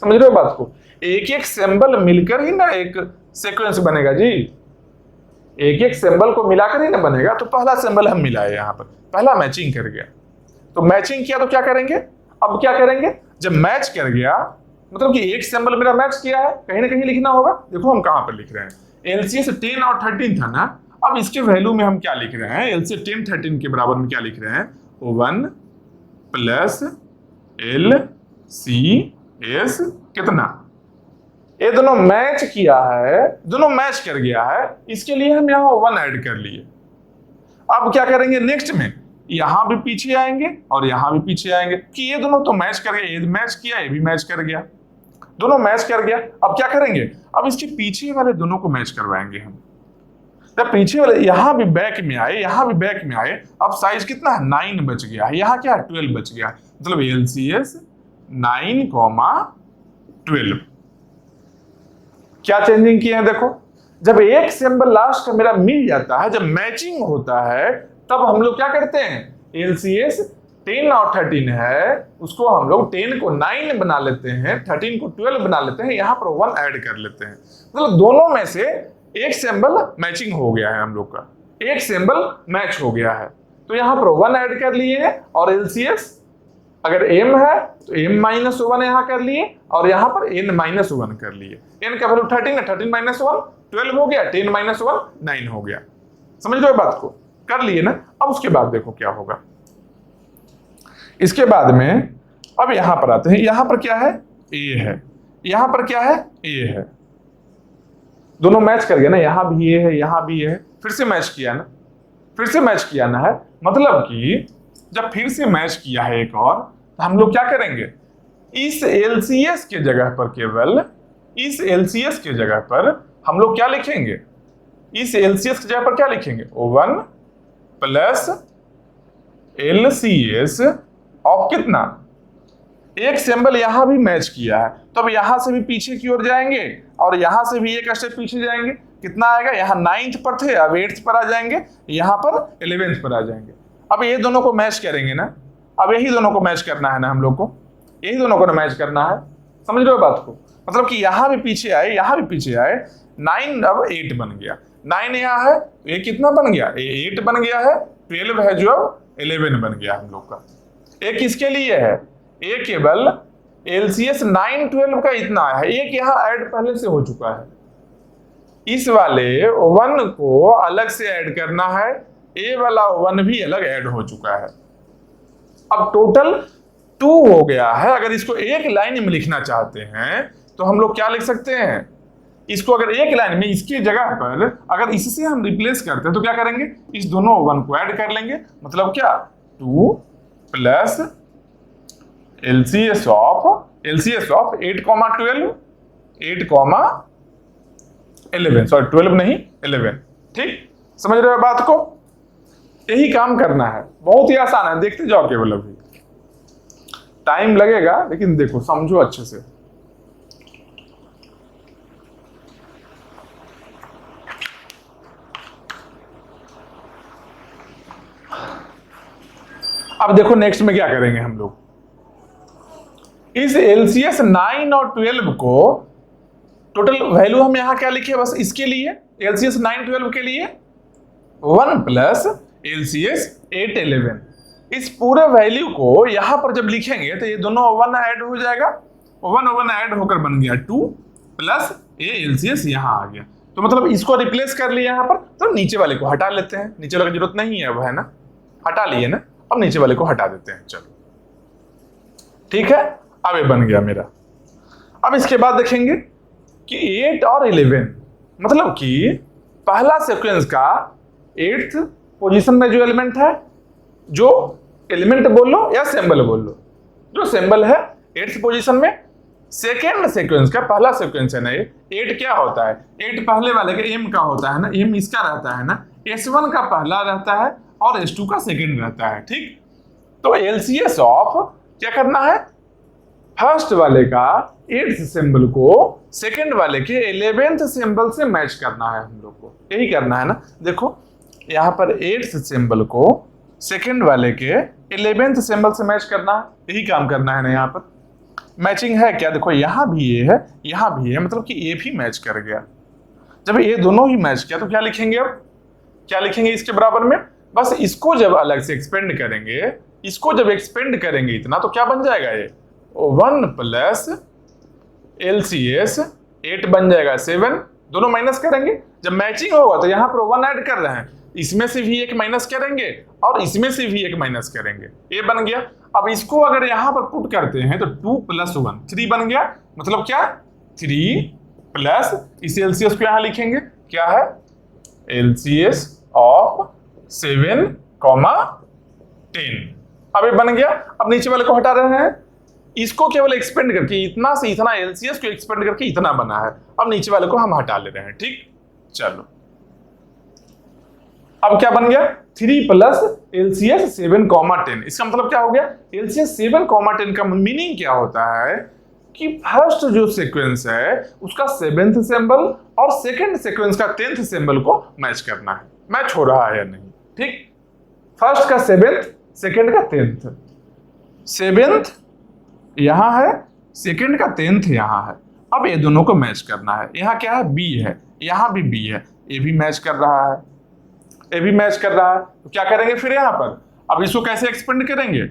समझ रहे हो बात को, एक एक सिंबल मिलकर ही ना एक सीक्वेंस बनेगा जी, एक एक सिंबल को मिलाकर ही ना बनेगा। तो पहला सिंबल हम मिलाए, यहाँ पर पहला मैचिंग कर गया, तो मैचिंग किया तो क्या करेंगे, अब क्या करेंगे, जब मैच कर गया मतलब कि एक सिंबल मेरा मैच किया है, कहीं ना कहीं लिखना होगा। देखो हम कहां पर लिख रहे हैं, LCS 10 और 13 था ना, अब इसके वैल्यू में हम क्या लिख रहे हैं, LCS 10 13 के बराबर में क्या लिख रहे हैं, 1 प्लस LCS कितना, ये दोनों मैच किया है, दोनों मैच कर गया है, इसके लिए हम यहाँ 1 ऐड कर लिए। अब क्या करेंगे नेक्स्ट में, यहां भी पीछे आएंगे और यहां भी पीछे आएंगे कि ये दोनों तो मैच कर गए, ये मैच किया, ये भी मैच कर गया, दोनों मैच कर गया। अब क्या करेंगे, अब इसके पीछे वाले दोनों को मैच करवाएंगे हम। जब पीछे वाले यहां भी बैक में आए, यहां भी बैक में आए, अब साइज कितना है, 9 बच गया है, यहां क्या है, 12 बच गया है। मतलब LCS 9, 12। क्या चेंजिंग किए हैं देखो, जब एक सिंबल लास्ट का मेरा मिल जाता है, जब मैचिंग होता है, तब हम लोग क्या करते हैं, एलसीएस 10 और 13 है, उसको हम लोग 10 को 9 बना लेते हैं, 13 को 12 बना लेते हैं, यहाँ पर 1 ऐड कर लेते हैं। मतलब दोनों में से एक सिंबल मैचिंग हो गया है, हम लोग का एक सिंबल मैच हो गया है, तो यहाँ पर 1 ऐड कर लिए हैं, और एलसीएस अगर m है तो m-1 यहाँ कर लिए, और यहाँ पर n-1 कर लिए। n का वैल्यू 13 है, 13 - 1 12 हो गया, 10 - 1 9 हो गया। समझ लो बात को, कर लिए ना। अब उसके बाद देखो क्या होगा, इसके बाद में अब यहां पर आते हैं, यहां पर क्या है, a है, यहां पर क्या है, a है, दोनों मैच कर गया ना, यहां भी a है, यहां भी a है, फिर से मैच किया ना, फिर से मैच किया ना है, मतलब कि जब फिर से मैच किया है एक और, तो हम लोग क्या करेंगे, इस एलसीएस के जगह पर, केवल इस एलसीएस के जगह पर हम लोग क्या लिखेंगे, इस एलसीएस की जगह पर क्या लिखेंगे, O1 प्लस एलसीएस ऑफ कितना, एक सिंबल यहां भी मैच किया है, तो अब यहां से भी पीछे की ओर जाएंगे, और यहां से भी एक स्टेप पीछे जाएंगे, कितना आएगा, यहां 9th पर थे, अब 8th पर आ जाएंगे, यहां पर 11th पर आ जाएंगे। अब ये दोनों को मैच करेंगे ना, अब यही दोनों को मैच करना है ना, हम लोग को यही दोनों को मैच करना है। समझ रहे हो बात को, मतलब कि यहां भी पीछे आए, यहां भी पीछे आए, 9 अब 8 बन गया, 9 यहाँ है तो ये कितना बन गया, 8 बन गया है, 12 है जो अब 11 बन गया हम लोग का। एक किसके लिए है, एक केवल एलसीएस 9 12 का इतना है, एक यहाँ ऐड पहले से हो चुका है, इस वाले 1 को अलग से ऐड करना है, ए वाला 1 भी अलग ऐड हो चुका है। अब टोटल 2 हो गया है। अगर इसको एक लाइन में लिखना चाहते हैं तो हम लोग क्या लिख सकते हैं, इसको अगर एक लाइन में इसकी जगह पर अगर इससे हम रिप्लेस करते हैं तो क्या करेंगे, इस दोनों 1 को ऐड कर लेंगे, मतलब क्या 2 प्लस एलसीएस ऑफ 8, 12 8, 11, सॉरी 12 नहीं 11। ठीक, समझ रहे हो बात को, यही काम करना है, बहुत ही आसान है, देखते जाओ केवल, अभी टाइम लगेगा लेकिन देखो समझो अच्छे से। अब देखो नेक्स्ट में क्या करेंगे हम लोग, इस एलसीएस 9 और 12 को टोटल वैल्यू हम यहां क्या लिखे, बस इसके लिए एलसीएस 9 12 के लिए 1 प्लस एलसीएस 8 11, इस पूरे वैल्यू को यहां पर जब लिखेंगे तो ये दोनों 1 ऐड हो जाएगा, 1 ऐड होकर बन गया 2 प्लस ये एलसीएस यहां आ गया। तो मतलब इसको रिप्लेस कर लिया यहां पर, तो नीचे वाले को हटा लेते हैं, नीचे वाले की जरूरत नहीं है वो, है ना, हटा लिए ना, अब नीचे वाले को हटा देते हैं। चलो ठीक है, अब ये बन गया मेरा। अब इसके बाद देखेंगे कि 8 और 11, मतलब कि पहला सीक्वेंस का 8th पोजीशन में जो एलिमेंट है, जो एलिमेंट बोल लो या सिंबल बोल लो, जो सिंबल है 8th पोजीशन में, सेकेंड सीक्वेंस का पहला सीक्वेंस है ना, ये 8 क्या होता है, 8 पहले वाले का m का होता है ना, m इसका रहता है ना, S1 का पहला रहता है और S2 का सेकेंड रहता है। ठीक, तो एलसीएस ऑफ क्या करना है, फर्स्ट वाले का 8th सिंबल को सेकेंड वाले के 11th सिंबल से मैच करना है, हम लोग को यही करना है ना। देखो यहाँ पर 8th सिंबल को सेकेंड वाले के 11th सिंबल से मैच करना है, यही काम करना है ना। यहाँ पर मैचिंग है क्या, देखो यहाँ भी ये है, यहाँ भी है, मतलब कि ये भी मैच कर गया। जब ये दोनों ही मैच किया तो क्या लिखेंगे, अब क्या लिखेंगे इसके बराबर में, बस इसको जब अलग से एक्सपेंड करेंगे, इसको जब एक्सपेंड करेंगे इतना, तो क्या बन जाएगा, ये 1 प्लस एलसीएस 8 बन जाएगा 7, दोनों माइनस करेंगे, जब मैचिंग होगा तो यहाँ पर 1 ऐड कर रहे हैं, इसमें से भी एक माइनस करेंगे और इसमें से भी एक माइनस करेंगे, ये बन गया। अब इसको अगर यहाँ पर पुट करते हैं तो 2 + 1 3 बन गया, मतलब क्या 3 प्लस इस एलसीएस को यहाँ लिखेंगे, क्या है एलसीएस ऑफ 7, 10। अब ये बन गया। अब नीचे वाले को हटा रहे हैं, इसको केवल एक्सपेंड करके इतना से इतना, एलसीएस को एक्सपेंड करके इतना बना है, अब नीचे वाले को हम हटा ले रहे हैं। ठीक, चलो अब क्या बन गया, 3 प्लस एलसीएस 7, 10। इसका मतलब क्या हो गया, एलसीएस 7, 10 का मीनिंग क्या होता है, कि फर्स्ट जो सीक्वेंस है उसका 7th सिंबल और सेकंड सीक्वेंस का 10th सिंबल को मैच करना है, मैच हो रहा है या नहीं। ठीक, फर्स्ट का 7th, सेकंड का 10th, 7th यहां है, सेकंड का 10th यहां है। अब ये दोनों को मैच करना है। यहाँ क्या है, बी है, यहां भी बी है, ये भी मैच कर रहा है, ये भी मैच कर रहा है। तो क्या करेंगे फिर यहाँ पर, अब इसको कैसे एक्सपेंड करेंगे,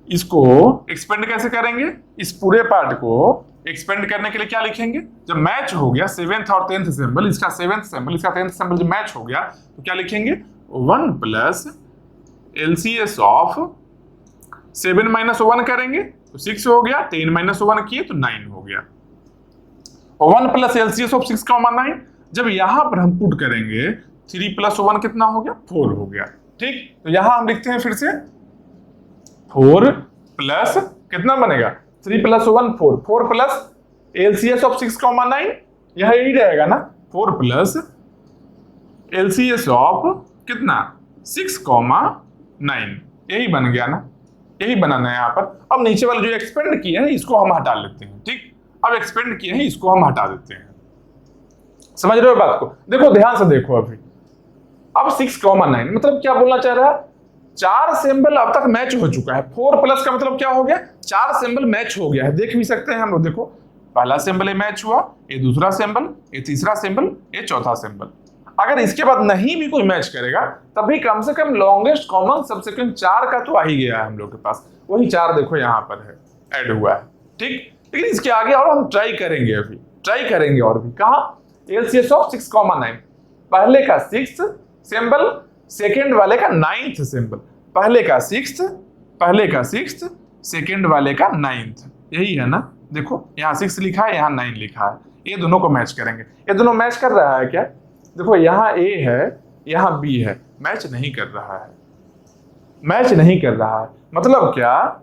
इसको एक्सपेंड कैसे करेंगे, इस पूरे पार्ट को एक्सपेंड करने के लिए क्या लिखेंगे, जब मैच हो गया 7th और 10th सिंबल, इसका 7th सिंबल इसका 10th सिंबल जब मैच हो गया तो क्या लिखेंगे, 1 प्लस LCS ऑफ 7 माइनस 1 करेंगे तो 6 हो गया, 10 माइनस 1 किए तो 9 हो गया। 1 प्लस LCS ऑफ 6 9, जब यहां पर हम पुट करेंगे 3 प्लस 1 कितना हो गया, 4 हो गया। ठीक, तो यहां हम लिखते हैं फिर से 4 प्लस कितना बनेगा, 3 प्लस 1 4, 4 प्लस LCS ऑफ 6 9, यह यही रहेगा ना, 4 प्लस LCS ऑफ कितना 6 9, यही बन गया ना, यही बनाना है यहाँ पर। अब नीचे वाले जो एक्सपेंड किए हैं इसको हम हटा लेते हैं। ठीक, अब एक्सपेंड किए हैं इसको हम हटा देते हैं। समझ रहे हो बात को, देखो ध्यान से देखो अभी। अब 6 9 मतलब क्या बोलना चाह रहा है, 4 सिंबल अब तक मैच हो चुका है। 4 प्लस का मतलब क्या हो गया, 4 सिंबल मैच हो गया है। देख भी सकते हैं हम लोग, देखो पहला सिंबल ये मैच हुआ, ये दूसरा सिंबल, ये तीसरा सिंबल, ये चौथा सिंबल। अगर इसके बाद नहीं भी कोई मैच करेगा तब भी कम से कम लॉन्गेस्ट कॉमन सबसेक्वेंस 4 का तो आ ही गया है हम लोग के पास, वही 4 देखो यहाँ पर है, ऐड हुआ है। ठीक, लेकिन इसके आगे और हम ट्राई करेंगे, अभी ट्राई करेंगे और भी। कहा, LCS ऑफ 6 9, पहले का 6th सिंबल, सेकेंड वाले का 9th सिंबल, पहले का 6th, सेकेंड वाले का 9th, यही है ना। देखो यहाँ 6 लिखा है, यहाँ 9 लिखा है, ये दोनों को मैच करेंगे। ये दोनों मैच कर रहा है क्या, देखो यहाँ A है, यहाँ B है, मैच नहीं कर रहा है, मैच नहीं कर रहा है। मतलब क्या,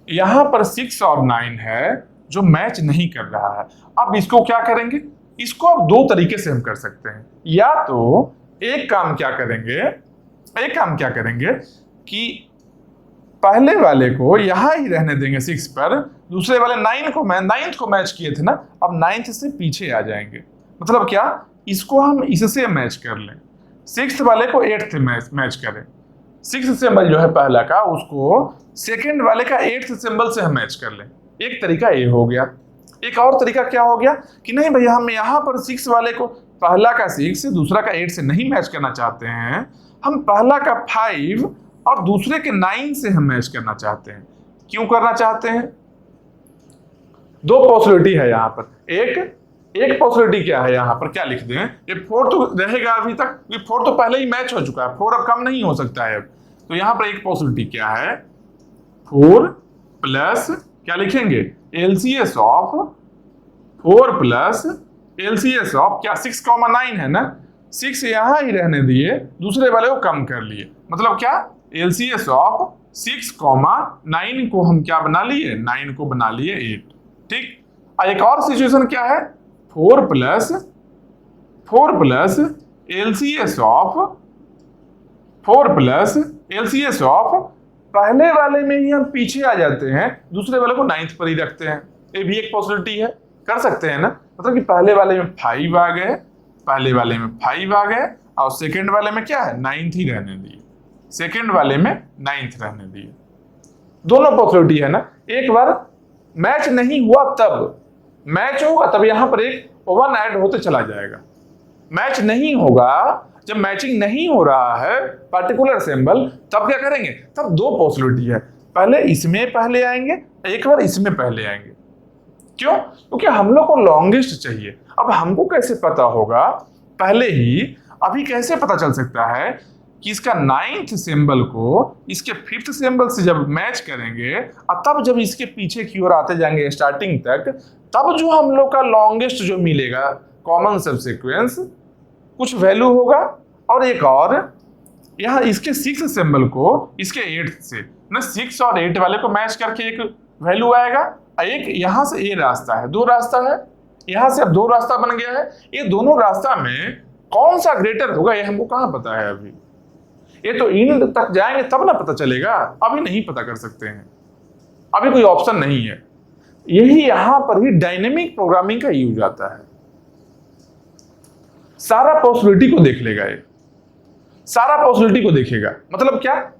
यहाँ पर 6 और 9 है जो मैच नहीं कर रहा है। अब इसको क्या करेंगे, इसको अब 2 तरीके से हम कर सकते हैं। या तो एक काम क्या करेंगे कि पहले वाले को यहां ही रहने देंगे 6 पर, दूसरे वाले 9th को मैच किए थे ना, अब 9th से पीछे आ जाएंगे। मतलब क्या, इसको हम इससे मैच कर लें, 6th वाले को 8th मैच करें, 6th सिंबल जो है पहला का उसको सेकेंड वाले का 8th सिंबल से हम मैच कर लें। एक तरीका ये हो गया। एक और तरीका क्या हो गया कि नहीं भैया, हम यहाँ पर 6 वाले को पहला का 6 दूसरा का 8 से नहीं मैच करना चाहते हैं, हम पहला का 5 और दूसरे के 9 से हम मैच करना चाहते हैं। क्यों करना चाहते हैं, 2 पॉसिबिलिटी है यहाँ पर। एक पॉसिबिलिटी क्या है, यहाँ पर क्या लिख दें, ये 4 तो रहेगा अभी तक, ये 4 तो पहले ही मैच हो चुका है, 4 अब कम नहीं हो सकता है। तो यहाँ पर एक पॉसिबिलिटी क्या है, 4 प्लस क्या लिखेंगे, LCS of 4 plus LCS of क्या 6 9 है ना, 6 यहाँ ही रहने दिए, दूसरे वाले को कम कर लिए। मतलब क्या, LCS ऑफ 6 9 को हम क्या बना लिए, 9 को बना लिए 8। ठीक, एक और सिचुएशन क्या है, 4 प्लस LCS ऑफ पहले वाले में ही हम पीछे आ जाते हैं, दूसरे वाले को 9th पर ही रखते हैं। ये भी एक पॉसिबिलिटी है, कर सकते हैं ना। मतलब कि पहले वाले में 5 आ गए, और सेकंड वाले में क्या है, 9th ही रहने दिए, सेकंड वाले में 9th रहने दिए। दोनों पॉसिबिलिटी है ना। एक बार मैच नहीं हुआ तब, मैच होगा तब यहां पर एक 1 ऐड होते चला जाएगा। मैच नहीं होगा, जब मैचिंग नहीं हो रहा है पर्टिकुलर सिंबल, तब क्या करेंगे, तब 2 पॉसिबिलिटी है, पहले इसमें पहले आएंगे, एक बार इसमें पहले आएंगे। क्यों, क्योंकि हम लोग को लॉन्गेस्ट चाहिए। अब हमको कैसे पता होगा, पहले ही अभी कैसे पता चल सकता है कि इसका 9th सिंबल को इसके 5th सिंबल से जब मैच करेंगे और तब जब इसके पीछे की ओर आते जाएंगे स्टार्टिंग तक, तब जो हम लोग का लॉन्गेस्ट जो मिलेगा कॉमन सबसीक्वेंस कुछ वैल्यू होगा। और एक और, यहाँ इसके 6 सिंबल को इसके 8 से ना, 6 और 8 वाले को मैच करके एक वैल्यू आएगा। एक यहाँ से ये रास्ता है, 2 रास्ता है, यहाँ से अब 2 रास्ता बन गया है। ये दोनों रास्ता में कौन सा ग्रेटर होगा ये हमको कहाँ पता है अभी, ये तो इन तक जाएंगे तब ना पता चलेगा, अभी नहीं पता कर सकते हैं, अभी कोई ऑप्शन नहीं है। यही यहां पर ही डायनेमिक प्रोग्रामिंग का यूज आता है। सारा पॉसिबिलिटी को देख लेगा ये, सारा पॉसिबिलिटी को देखेगा। मतलब क्या,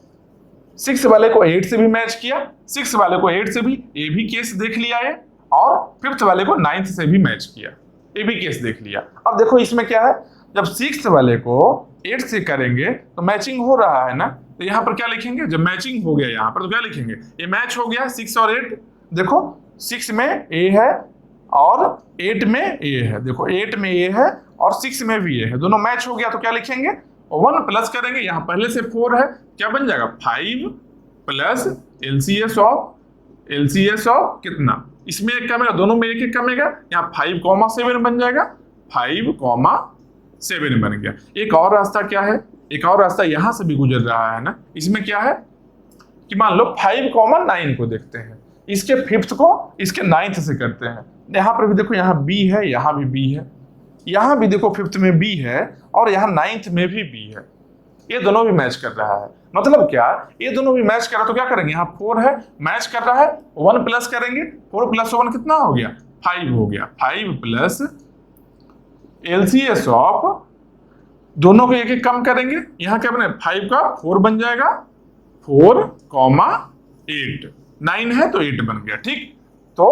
6 वाले को 8 से भी मैच किया, 6 वाले को 8 से भी, ये भी केस देख लिया है, और 5th वाले को 9th से भी मैच किया, ये भी केस देख लिया। अब देखो इसमें क्या है, जब 6th वाले को 8 से करेंगे तो मैचिंग हो रहा है ना, तो यहां पर क्या लिखेंगे, जब मैचिंग हो गया यहां पर तो क्या लिखेंगे, ये मैच हो गया 6 और 8। देखो 6 में ए है और 8 में ए है, देखो 8 में ए है और 6 में भी ए है, दोनों मैच हो गया, तो क्या लिखेंगे 1 प्लस करेंगे, यहां पहले से 4 है, क्या बन जाएगा 5 प्लस एलसीएस ऑफ कितना, इसमें एक कमेगा, दोनों में एक कमेगा, यहाँ 5,7 बन जाएगा, 5,7 बन गया। एक और रास्ता क्या है, एक और रास्ता यहां से भी गुजर रहा है ना, इसमें क्या है कि मान लो 5,9 को देखते हैं, इसके 5th को इसके 9th से करते हैं। यहां पर भी देखो, यहाँ बी है, यहाँ भी बी है, यहाँ भी देखो 5th में बी है और यहाँ 9th में भी बी है, ये दोनों भी मैच कर रहा है। मतलब क्या, ये दोनों भी मैच कर रहा है तो क्या करेंगे, यहाँ 4 है, मैच कर रहा है, 1 प्लस करेंगे, 4 प्लस 1 कितना हो गया 5 हो गया, 5 प्लस एलसीएस ऑफ, दोनों को एक एक कम करेंगे, यहाँ क्या बने 5 का 4 बन जाएगा, 4,8, 9 है तो 8 बन गया, ठीक। तो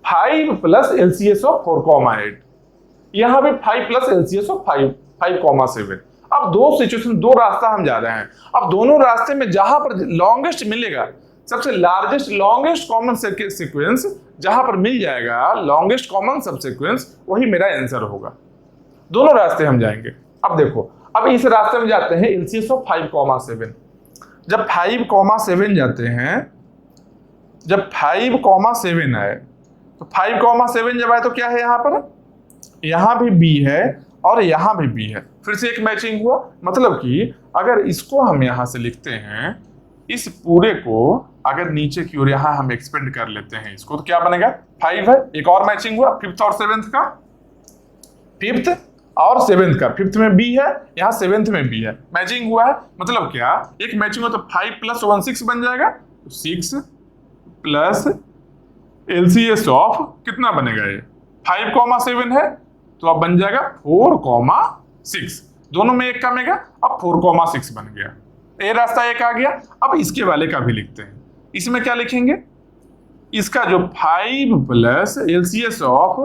5 प्लस एलसीएस ऑफ 4,8, यहां भी 5 प्लस एलसीएस ऑफ 5,7। अब दो सिचुएशन, दो रास्ता हम जा रहे हैं, अब दोनों रास्ते में जहां पर लॉन्गेस्ट मिलेगा, सबसे लार्जेस्ट लॉन्गेस्ट कॉमन सीक्वेंस जहां पर मिल जाएगा, लॉन्गेस्ट कॉमन सब सीक्वेंस, वही मेरा आंसर होगा। दोनों रास्ते हम जाएंगे। अब देखो, अब इस रास्ते में जाते हैं एलसीएस ऑफ 5,7। जब 5,7 जाते हैं, जब 5,7 आए तो 5,7 जब आए तो क्या है, यहां पर यहां भी बी है और यहां भी बी है, फिर से एक मैचिंग हुआ। मतलब कि अगर इसको हम यहां से लिखते हैं, इस पूरे को अगर नीचे की ओर यहां हम एक्सपेंड कर लेते हैं इसको, तो क्या बनेगा 5 है, एक और मैचिंग हुआ 5th और 7th का, 5th और 7th का, 5th में बी है, यहाँ 7th में बी है, मैचिंग हुआ है। मतलब क्या, एक मैचिंग हुआ तो 5 प्लस 1 6 बन जाएगा, 6 प्लस एलसीएस ऑफ कितना बनेगा, ये 5,7 है तो अब बन जाएगा 4,6, दोनों में एक कमेगा, अब 4,6 बन गया, ये रास्ता एक आ गया। अब इसके वाले का भी लिखते हैं, इसमें क्या लिखेंगे, इसका जो 5 प्लस एलसीएस ऑफ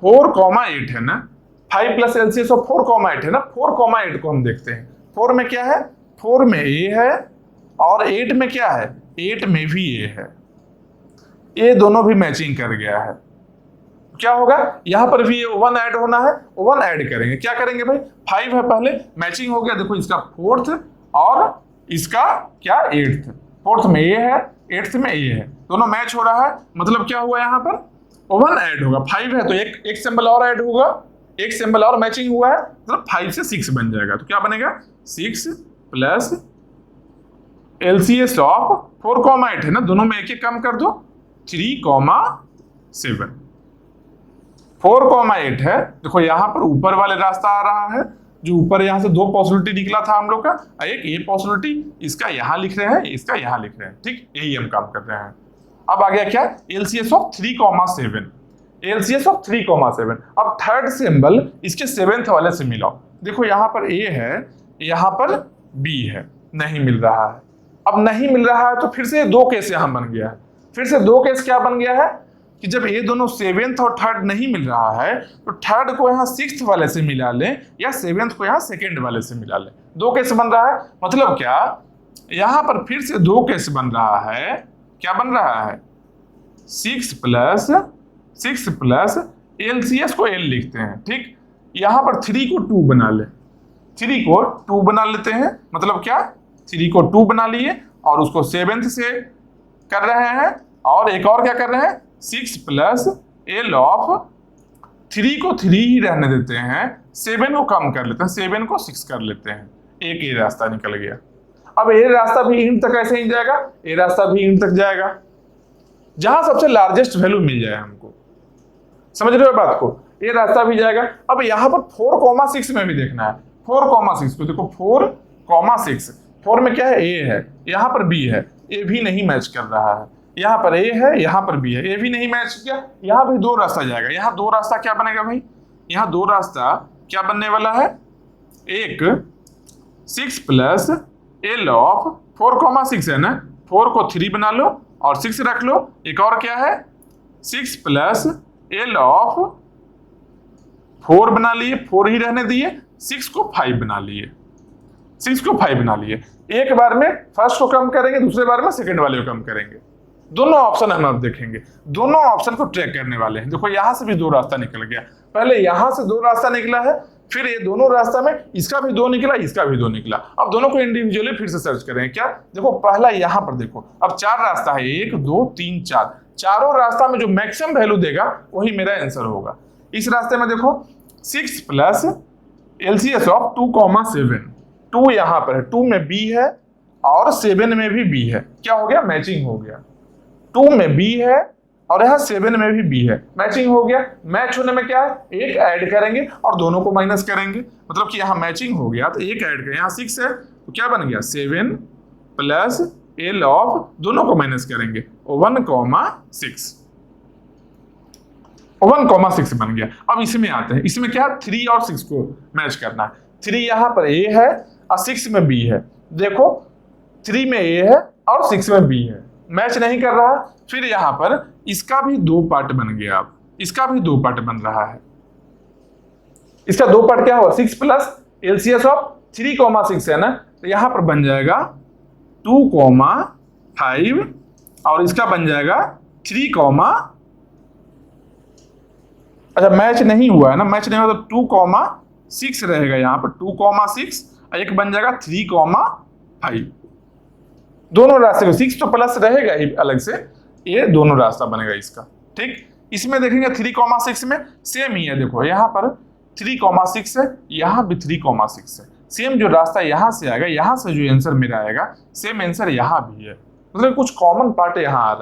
4,8 है ना, 5 प्लस एलसीएस ऑफ 4,8 है ना, 4,8 को हम देखते हैं, 4 में क्या है, 4 में ए है और 8 में क्या है, 8 में भी ए है, ये दोनों भी मैचिंग कर गया है। क्या होगा, यहां पर भी 1 ऐड होना है, 1 ऐड करेंगे, क्या करेंगे भाई, 5 है पहले, मैचिंग हो गया, देखो इसका 4th और इसका क्या 8th, 4th में ए है, 8th में ए है, दोनों मैच हो रहा है। मतलब क्या हुआ, यहां पर 1 ऐड होगा, 5 है तो एक सिंबल और ऐड होगा, एक सिंबल और मैचिंग हुआ है, मतलब 5 से 6 बन जाएगा, तो क्या बनेगा 6 प्लस एलसीएस ऑफ 4,8 है ना, दोनों में एक एक कम कर दो, 3,7, 4,8 है। देखो यहां पर ऊपर वाले रास्ता आ रहा है, जो ऊपर यहां से 2 पॉसिबिलिटी निकला था हम लोग का, एक ये पॉसिबिलिटी, इसका यहां लिख रहे हैं, इसका यहां लिख रहे हैं, ठीक, यही हम काम कर रहे हैं। अब आ गया क्या, एलसीएस ऑफ 3,7, एलसीएस ऑफ 3,7। अब थर्ड सिंबल इसके 7th वाले से मिलाओ, देखो यहां पर ए है, यहां पर बी है, नहीं मिल रहा है। अब नहीं मिल रहा है तो फिर से 2 केस यहां बन गया है, फिर से 2 केस क्या बन गया है कि जब ये दोनों 7th और 3rd नहीं मिल रहा है तो 3rd को यहाँ 6th वाले से मिला लें या 7th को यहाँ 2nd वाले से मिला लें, 2 केस बन रहा है। मतलब क्या, यहां पर फिर से 2 केस बन रहा है, क्या बन रहा है 6 प्लस एलसीएस को एल लिखते हैं, ठीक, यहां पर 3 को 2 बना ले, 3 को 2 बना लेते हैं। मतलब क्या, 3 को 2 बना लिए और उसको 7th से कर रहे हैं, और एक और क्या कर रहे हैं 6 प्लस एल ऑफ 3 को 3 ही रहने देते हैं, 7 को कम कर लेते हैं, 7 को 6 कर लेते हैं, एक ये रास्ता निकल गया। अब ये रास्ता भी इंड तक ऐसे ही जाएगा, ये रास्ता भी इंड तक जाएगा, जहां सबसे लार्जेस्ट वैल्यू मिल जाए हमको, समझ रहे हो बात को, ये रास्ता भी जाएगा। अब यहां पर 4,6 में भी देखना है, 4,6 को देखो, 4,6, 4 में क्या है, ए है, यहां पर बी है, ए भी नहीं मैच कर रहा है, यहाँ पर ए है, यहाँ पर बी है, ए भी नहीं मैच किया, यहाँ भी दो रास्ता जाएगा। यहाँ दो रास्ता क्या बनेगा भाई, यहाँ दो रास्ता क्या बनने वाला है, एक 6 प्लस एल ऑफ 4,6 है ना, 4 को 3 बना लो और 6 रख लो। एक और क्या है 6 प्लस एल ऑफ 4 बना लिए, 4 ही रहने दिए, 6 को 5 बना लिए, 6 को 5 बना लिए। एक बार में फर्स्ट को कम करेंगे, दूसरे बार में सेकंड वाले को कम करेंगे। दोनों ऑप्शन हम अब देखेंगे, दोनों ऑप्शन को ट्रैक करने वाले हैं। देखो यहां से भी दो रास्ता निकल गया, पहले यहां से दो रास्ता निकला है, फिर ये दोनों रास्ता में इसका भी दो निकला, इसका भी दो निकला। अब दोनों को इंडिविजुअली फिर से सर्च करें। क्या देखो, पहला यहां पर देखो, अब 4 रास्ता है, 1 2 3 4, चारों रास्ता में जो मैक्सिमम वैल्यू देगा वही मेरा आंसर होगा। इस रास्ते में देखो 6 प्लस LCS ऑफ 2,7, 2 यहां पर है, 2 में B है और 7 में भी B है, क्या हो गया मैचिंग हो गया। 2 में B है और यहाँ 7 में भी B है, मैचिंग हो गया। मैच होने में क्या है, एक ऐड करेंगे और दोनों को माइनस करेंगे, मतलब कि यहाँ मैचिंग हो गया तो एक ऐड करें। यहाँ 6 है तो क्या बन गया 7 प्लस एल ऑफ, दोनों को माइनस करेंगे 1,6, 1,6 बन गया। अब इसमें आते हैं, इसमें क्या 3 और 6 को मैच करना है। 3 यहाँ पर A है और 6 में B है। देखो 3 में A है और 6 में B है, मैच नहीं कर रहा। फिर यहां पर इसका भी 2 पार्ट बन गया, अब इसका भी 2 पार्ट बन रहा है। इसका 2 पार्ट क्या होगा, 6 प्लस LCS ऑफ 3,6 है ना, तो यहां पर बन जाएगा 2,5 और इसका बन जाएगा 3, अच्छा मैच नहीं हुआ है ना, मैच नहीं हुआ तो 2,6 रहेगा यहाँ पर, 2,6 और एक बन जाएगा 3,5। दोनों रास्ते को 6 तो प्लस रहेगा ही अलग से, ये दोनों रास्ता बनेगा इसका। ठीक, इसमें देखेंगे 3,6 में सेम ही है। देखो यहाँ पर 3,6 है, यहाँ भी 3,6 है, सेम जो रास्ता यहाँ से आएगा, यहाँ से जो आंसर मेरा आएगा सेम आंसर यहाँ भी है, मतलब कुछ कॉमन पार्ट यहाँ आ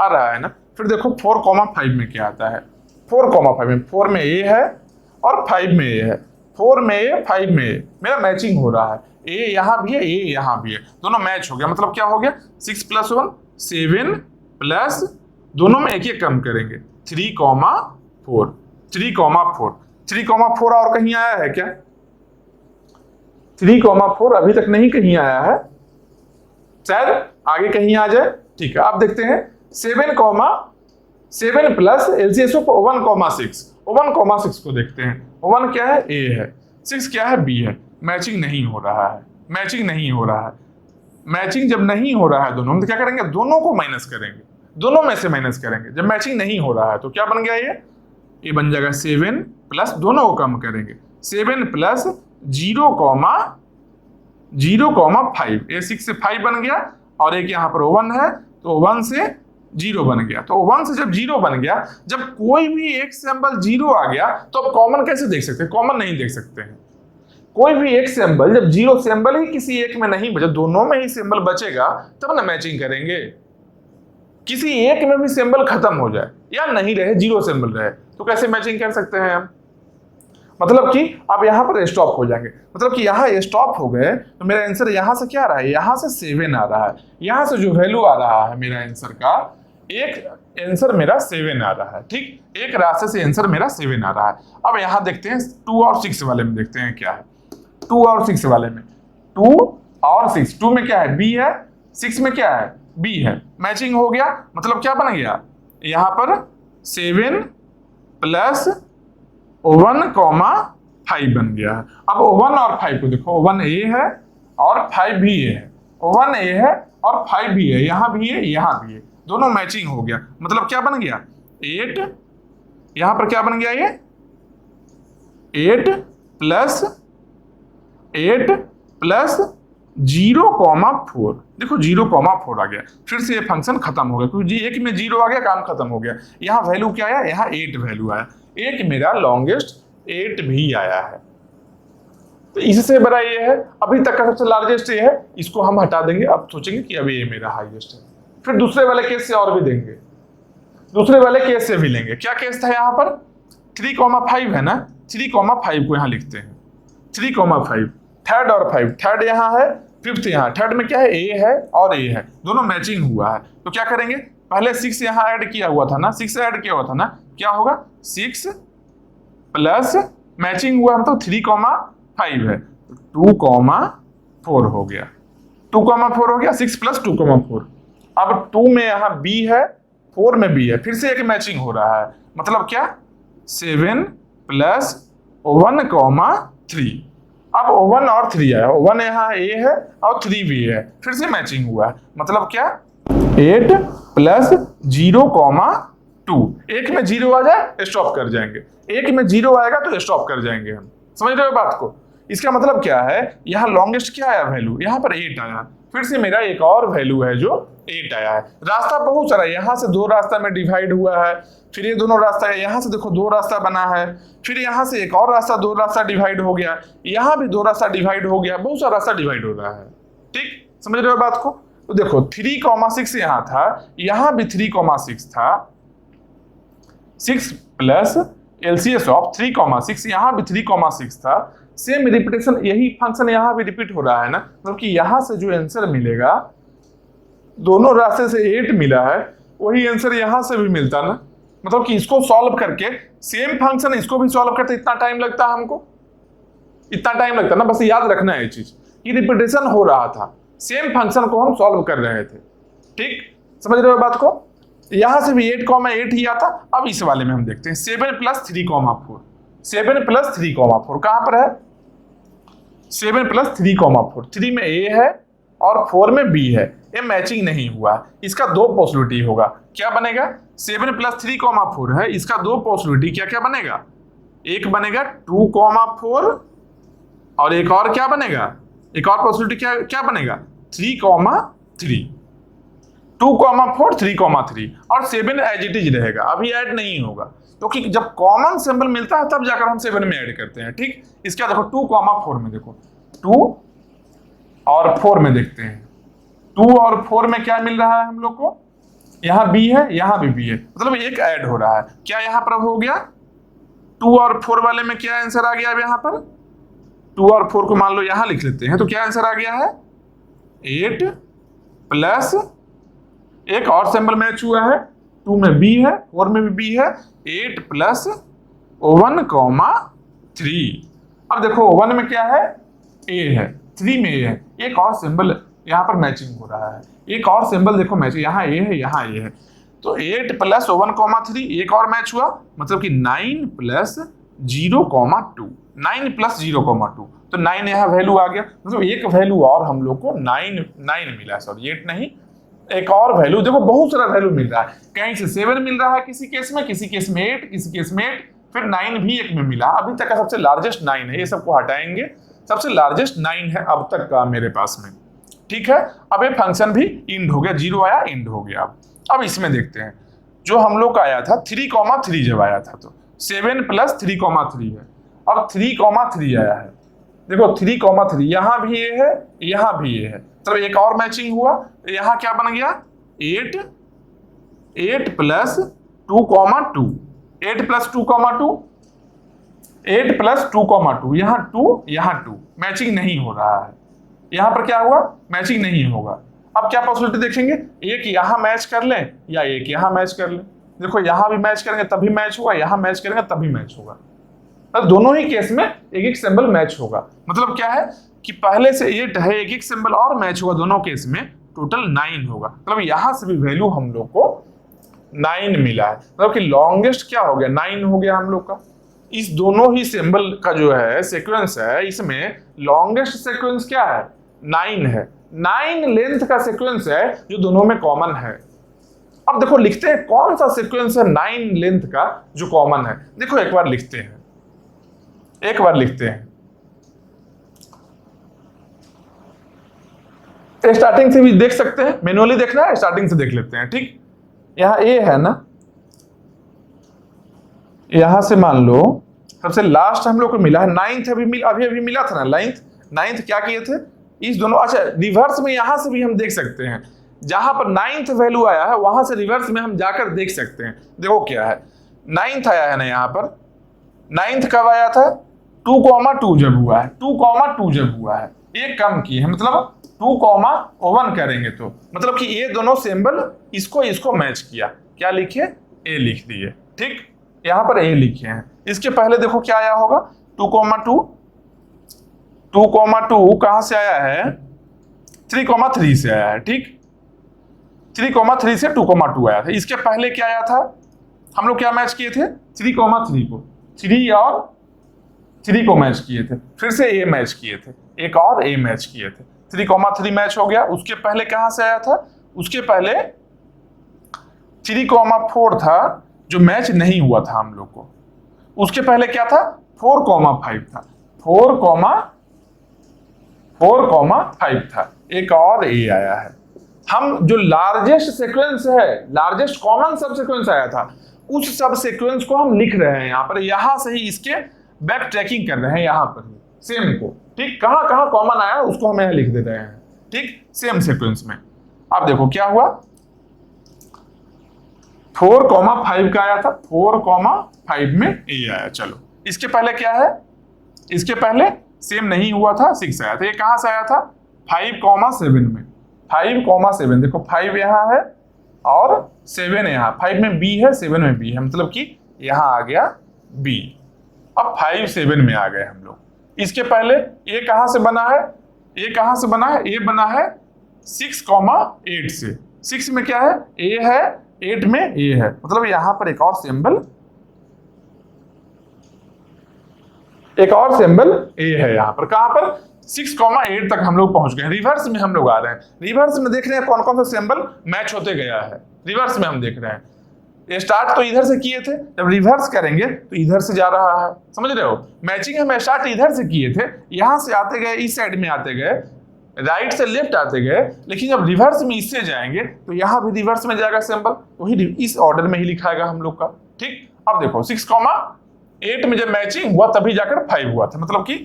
रहा है ना। फिर देखो 4,5 में क्या आता है, 4,5 में 4 में A है और 5 में A है, 4 में A 5 में A, मेरा मैचिंग हो रहा है। A यहाँ भी है, A यहाँ भी है, दोनों मैच हो गया। मतलब क्या हो गया 6 + 1 7 प्लस दोनों में एक कम करेंगे 3,4, 3,4 और कहीं आया है क्या, 3,4 अभी तक नहीं कहीं आया है, शायद आगे कहीं आ जाए। ठीक है, आप देखते हैं 7 प्लस LCS ऑफ 1,6, 1,6 को देखते हैं। 1 क्या है A है, 6 क्या है B है, मैचिंग नहीं हो रहा है, मैचिंग नहीं हो रहा है। मैचिंग जब नहीं हो रहा है दोनों में तो क्या करेंगे, दोनों को माइनस करेंगे, दोनों में से माइनस करेंगे। जब मैचिंग नहीं हो रहा है तो क्या बन गया, ये बन जाएगा 7 प्लस दोनों को कम करेंगे 7 प्लस 0,5, ये 6 से 5 बन गया और एक यहाँ पर 1 है तो 1 से 0 बन गया। तो 1 से जब 0 बन गया, जब कोई भी एक सिंबल 0 आ गया तो अब कॉमन कैसे देख सकते हैं, कॉमन नहीं देख सकते हैं। कोई भी एक सिंबल, जब 0 सिंबल ही किसी एक में नहीं बचा, दोनों में ही सिंबल बचेगा तब ना मैचिंग करेंगे। किसी एक में भी सिंबल खत्म हो जाए या नहीं रहे, 0 सिंबल रहे, तो कैसे मैचिंग कर सकते हैं हम। मतलब कि अब यहाँ पर स्टॉप हो जाएंगे, मतलब कि यहाँ स्टॉप हो गए तो मेरा आंसर यहाँ से क्या आ रहा है, यहाँ से 7 आ रहा है। यहाँ से जो वैल्यू आ रहा है मेरा आंसर का, एक आंसर मेरा 7 आ रहा है। ठीक, एक रास्ते से आंसर मेरा 7 आ रहा है। अब यहाँ देखते हैं 2 और 6 वाले में, देखते हैं क्या है 2 और 6 वाले में। 2 और 6, 2 में क्या है B है, 6 में क्या है B है, मैचिंग हो गया। मतलब क्या बन गया, यहाँ पर 7 प्लस 1,5 बन गया है। अब 1 और 5 को देखो, 1 A है और 5 भी A है, 1 A है और 5 भी है, यहाँ भी है यहाँ भी है, दोनों मैचिंग हो गया। मतलब क्या बन गया 8, यहाँ पर क्या बन गया, ये 8 प्लस 0,4, देखो 0,4 आ गया। फिर से ये फंक्शन खत्म हो गया क्योंकि एक में 0 आ गया, काम खत्म हो गया। यहाँ वैल्यू क्या आया, यहाँ 8 वैल्यू आया, एक मेरा लॉन्गेस्ट 8 भी आया है। तो इससे बड़ा ये है, अभी तक का सबसे लार्जेस्ट ये है, इसको हम हटा देंगे। अब सोचेंगे कि अभी ये मेरा हाईएस्ट है। फिर दूसरे वाले केस से और भी देंगे, दूसरे वाले केस से भी लेंगे। क्या केस था यहाँ पर, 3,5 है ना, 3,5 को यहाँ लिखते हैं 3,5, थर्ड और 5, थर्ड यहाँ है, फिफ्थ यहाँ। थर्ड में क्या है A है और A है, दोनों मैचिंग हुआ है। तो क्या करेंगे, पहले 6 यहाँ ऐड किया हुआ था ना, 6 ऐड किया हुआ था ना, क्या होगा 6 प्लस मैचिंग हुआ मतलब 3,5 है, 2,4 हो गया, 2,4 हो गया, 6 प्लस 2,4। अब 2 में यहाँ b है, 4 में b है, फिर से एक मैचिंग हो रहा है, मतलब क्या 7 प्लस 1,3। अब 1 और 3 आया, 1 यहाँ a है और 3 भी है, फिर से मैचिंग हुआ है, मतलब क्या 8 प्लस 0,2। एक में 0 आ जाए स्टॉप कर जाएंगे, एक में 0 आएगा तो स्टॉप कर जाएंगे हम, समझ रहे हो बात को। इसका मतलब क्या है, यहाँ लॉन्गेस्ट क्या आया वैल्यू, यहाँ पर 8 आया, फिर से मेरा एक और वैल्यू है जो 8 आया है। रास्ता बहुत सारा, यहाँ से 2 रास्ता में डिवाइड हुआ है, फिर ये दोनों रास्ता है, यहाँ से देखो 2 रास्ता बना है, फिर यहाँ से एक और रास्ता 2 रास्ता डिवाइड हो गया, यहाँ भी 2 रास्ता डिवाइड हो गया, बहुत सारा रास्ता डिवाइड हो रहा है, ठीक समझ रहे हो बात को। तो देखो 3,6 यहाँ था, यहाँ भी 3,6 था, 6 प्लस LCS ऑफ 3,6, यहाँ भी 3,6 था, सेम रिपीटेशन, यही फंक्शन यहाँ भी रिपीट हो रहा है ना, मतलब कि यहाँ से जो आंसर मिलेगा, दोनों रास्ते से 8 मिला है, वही आंसर यहाँ से भी मिलता ना, मतलब कि इसको सॉल्व करके सेम फंक्शन इसको भी सॉल्व करते इतना टाइम लगता हमको, इतना टाइम लगता ना, बस याद रखना है ये चीज कि रिपीटेशन हो रहा था, सेम फंक्शन को हम सॉल्व कर रहे थे, ठीक समझ रहे हो बात को। यहां से भी 8,8 ही आता। अब इस वाले में हम देखते हैं 7 प्लस 3,4, 7 प्लस 3,4 कहां पर है, 7 प्लस 3,4, 3 में a है और 4 में b है, ये मैचिंग नहीं हुआ, इसका 2 पॉसिबिलिटी होगा, क्या बनेगा 7 प्लस 3,4 है, इसका 2 पॉसिबिलिटी क्या क्या बनेगा, एक बनेगा 2,4 और एक और क्या बनेगा, एक और पॉसिबिलिटी क्या क्या बनेगा 3,3, 2,4 3,3 और 7 एज इट इज रहेगा, अभी ऐड नहीं होगा, क्योंकि तो जब कॉमन सिंबल मिलता है तब जाकर हम 7 में ऐड करते हैं, ठीक। इसका देखो 2,4 में देखो 2 और 4 में देखते हैं, 2 और 4 में क्या मिल रहा है हम लोग को, यहाँ b है यहाँ भी b है, मतलब एक ऐड हो रहा है, क्या यहाँ पर हो गया 2 और 4 वाले में क्या आंसर आ गया अब यहाँ पर, 2 और 4 को मान लो यहाँ लिख लेते हैं, तो क्या आंसर आ गया है 8 प्लस एक और सिंबल मैच हुआ है, 2 में b है 4 में भी b है, 8 प्लस 1,3। अब देखो 1 में क्या है a है, 3 में a है, एक और सिंबल यहाँ पर मैचिंग हो रहा है, एक और सिंबल देखो मैच, यहाँ a है यहाँ a है, तो 8 प्लस 1,3 एक और मैच हुआ, मतलब कि 9 प्लस 0,2, 9 प्लस 0,2, तो 9 यहाँ वैल्यू आ गया, मतलब एक वैल्यू और हम लोग को 9 मिला, सॉरी 8 नहीं, एक और वैल्यू, देखो बहुत सारा वैल्यू मिल रहा है, कहीं से 7 मिल रहा है किसी केस में 8, किसी केस में 8, फिर 9 भी एक में मिला, अभी तक का सबसे लार्जेस्ट 9 है, ये सबको हटाएंगे, सबसे लार्जेस्ट 9 है अब तक का मेरे पास में, ठीक है। अब ये फंक्शन भी इंड हो गया, 0 आया इंड हो गया। अब इसमें देखते हैं जो हम लोग का आया था 3,3 जब आया था तो 7 प्लस 3,3 है, अब 3,3 आया है, देखो 3,3 यहाँ भी ये है यहाँ भी ये है, तो एक और मैचिंग हुआ, यहाँ क्या बन गया 8 प्लस 2,2, 8 प्लस 2,2, 8 प्लस 2,2, यहाँ 2 मैचिंग नहीं हो रहा है, यहाँ पर क्या हुआ मैचिंग नहीं होगा। अब क्या पॉसिबिलिटी देखेंगे, एक यहाँ मैच कर लें या एक यहाँ मैच कर लें, देखो यहाँ भी मैच करेंगे तभी मैच होगा, यहाँ मैच करेंगे तभी मैच होगा, तो दोनों ही केस में एक एक सिंबल मैच होगा, मतलब क्या है कि पहले से 8 है, एक एक सिंबल और मैच होगा, दोनों केस में टोटल 9 होगा, मतलब यहां से भी वैल्यू हम लोग को 9 मिला है, मतलब कि लॉन्गेस्ट क्या हो गया 9 हो गया हम लोग का। इस दोनों ही सिंबल का जो है सीक्वेंस है, इसमें लॉन्गेस्ट सीक्वेंस क्या है 9 है, 9 लेंथ का सीक्वेंस है जो दोनों में कॉमन है। अब देखो लिखते हैं कौन सा सीक्वेंस है 9 लेंथ का जो कॉमन है, देखो एक बार लिखते हैं, स्टार्टिंग से भी देख सकते हैं, मैनुअली देखना है स्टार्टिंग से देख लेते हैं, ठीक। यहां ए है ना, यहां से मान लो सबसे लास्ट हम लोग को मिला है 9th, अभी मिला था ना 9th क्या किए थे इस दोनों, अच्छा रिवर्स में यहां से भी हम देख सकते हैं, जहां पर 9th वैल्यू आया है वहां से रिवर्स में हम जाकर देख सकते हैं, देखो क्या है 9th आया है ना, यहां पर 9th कब आया था 2,2 जब हुआ है, 2,2 जब हुआ है, एक कम की है, मतलब 2,1 करेंगे तो मतलब कि ये दोनों सिंबल इसको मैच किया, क्या लिखे, ए लिख दिए। ठीक, यहां पर ए लिखे हैं। इसके पहले देखो क्या आया होगा, 2,2 2,2 कहां से आया है, 3,3 से आया है। ठीक, 3,3 से 2,2 आया था। इसके पहले क्या आया था, हम लोग क्या मैच किए थे, 3,3 को, 3 और 3 को मैच किए थे, फिर से ए मैच किए थे, एक और ए मैच किए थे, 3,3 मैच हो गया। उसके पहले कहां से आया था, उसके पहले 3,4 था जो मैच नहीं हुआ था हम लोग को। उसके पहले क्या था, 4,5 था, 4,5 था, एक और ए आया है। हम जो लार्जेस्ट सीक्वेंस है, लार्जेस्ट कॉमन सब सीक्वेंस आया था, उस सब सीक्वेंस को हम लिख रहे हैं यहां पर, यहां से ही इसके बैक ट्रैकिंग कर रहे हैं यहां पर ही सेम को। ठीक, कहां कहां कॉमन आया उसको हम यहां लिख दे रहे हैं। ठीक, सेम सीक्वेंस में। अब देखो क्या हुआ, 4,5 का आया था, 4,5 में ए आया। चलो इसके पहले क्या है, इसके पहले सेम नहीं हुआ था, 6 आया था। ये कहां से आया था, 5,7 में, 5,7 देखो 5 यहां है और 7 यहां, 5 में बी है, 7 में बी है, मतलब कि यहां आ गया बी। अब 5, 7 में आ गए हम लोग। इसके पहले ए कहां से बना है, ए कहां से बना है, ए बना है 6,8 से। 6 में क्या है, ए है, 8 में ए है, मतलब यहां पर एक और सिंबल ए है यहां पर। कहां पर, 6,8 तक हम लोग पहुंच गए। रिवर्स में हम लोग आ रहे हैं, रिवर्स में देख रहे हैं कौन कौन सा सिंबल मैच होते गया है, रिवर्स में हम देख रहे हैं। ये स्टार्ट तो इधर से किए थे, जब रिवर्स करेंगे तो इधर से जा रहा है, समझ रहे हो। मैचिंग हम स्टार्ट इधर से किए थे, यहां से आते गए, इस साइड में आते गए, राइट से लेफ्ट आते गए, लेकिन जब रिवर्स में इससे जाएंगे तो यहां भी रिवर्स में जाएगा सिंबल, वही इस ऑर्डर में ही लिखाएगा हम लोग का। ठीक, अब देखो 6,8 में जब मैचिंग हुआ तभी जाकर 5 हुआ था, मतलब कि